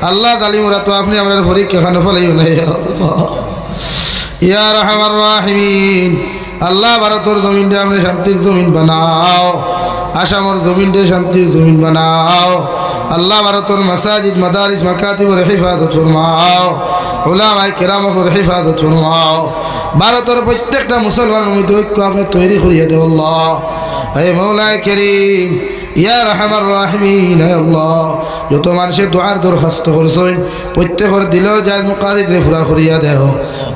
আল্লাহ জালিমরা তো আপনি আমরার পরীক্ষা খানে ফলাইও না আল্লাহ ইয়া রাহমার রাহিমিন আল্লাহ ভারতের জমিন দিয়ে আপনি শান্তির জমিন বানাও আসামের জমিন দিয়ে শান্তির জমিন বানাও আল্লাহ ভারতের মাসাজিদ মাদারিস মাকাতিবের হেফাজত ফরমাও উলামায়ে কেরামের হেফাজত ফরমাও ভারতের প্রত্যেকটা মুসলমানের মধ্যে ঐক্য আপনি তৈরি করিয়ে দেও আল্লাহ হে মওলায়ে কারীম ইয়া রাহমার রাহিমিন আল্লাহ যত মানুষের দোয়ার দরখাস্ত করছেন প্রত্যেকের দিলের জায়েজ মুকাদ্দিরে পুরা করিয়া দেও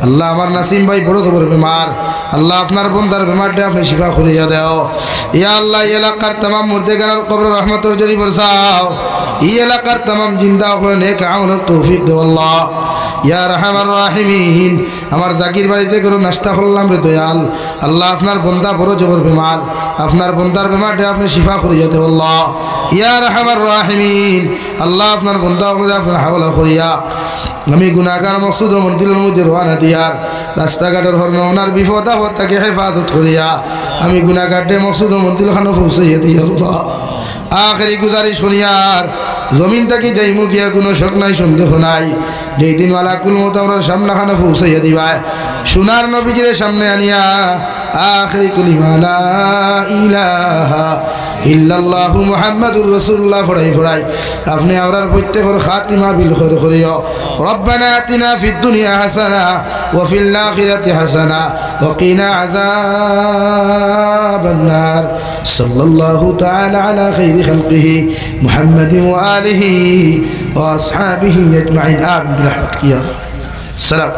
আল্লাহ আমার নাসিম ভাই বড় খবর বেমার আল্লাহ আপনার বন্দার বেমারটা আপনি শিফা করিয়া দেও ইয়া আল্লাহ এই এলাকার तमाम মুর্দেগানের কবর রহমতের জরি বরসাও এই এলাকার तमाम জিন্দা হলো নেক আমলের তৌফিক দেও আল্লাহ ইয়া রাহমার রাহিমিন আমার জাকির বাড়িতে করে নাস্তা করলাম রে দয়াল আল্লাহ আপনার বন্দা বড় জবর বেমার আপনার বন্দার বেমারটা আপনি শিফা করিয়া দেও আল্লাহ ইয়া রাহমার রাহিমিন আল্লাহ আপনার বন্দা করে আপনার হাওলা করিয়া আমি গুনাহগার মকসুদ মন্দিরের মধ্যে রওনা দিয়ার রাস্তাঘাটের হরণ ওনার বিপদ আপদ থেকে হেফাজত করিয়া আমি গুনাহগারে মকসুদ মন্দিরখানে পৌঁছাইয়া দিই আল্লাহ আখেরি গুজারিশ শুনিয়ার জমিন থেকে যাইমু গিয়া কোনো শোক নাই সন্দেহ নাই যেই দিন মালাকুল মউত আমরা সামনাখানে পৌঁছাইয়া দিবা সোনার নবীজির সামনে আনিয়া আখেরি কলিমা লা ইলাহা ইল্লাল্লাহু মুহাম্মাদুর রাসূলুল্লাহ পড়াই আপনি আমরার প্রত্যেকের খাতিমা বিল খৈর করিও রব্বানা আতিনা ফিদ দুনিয়া হাসানা ওয়া ফিল আখিরাতি হাসানা ওয়া কিনা আযাবান নার সাল্লাল্লাহু তাআলা আলা খাইরি খালকিহি মুহাম্মাদিন ওয়া আলিহি ওয়া আসহাবিহি আজমাইন আমিন বিরহমাতিকা ইয়া সালাম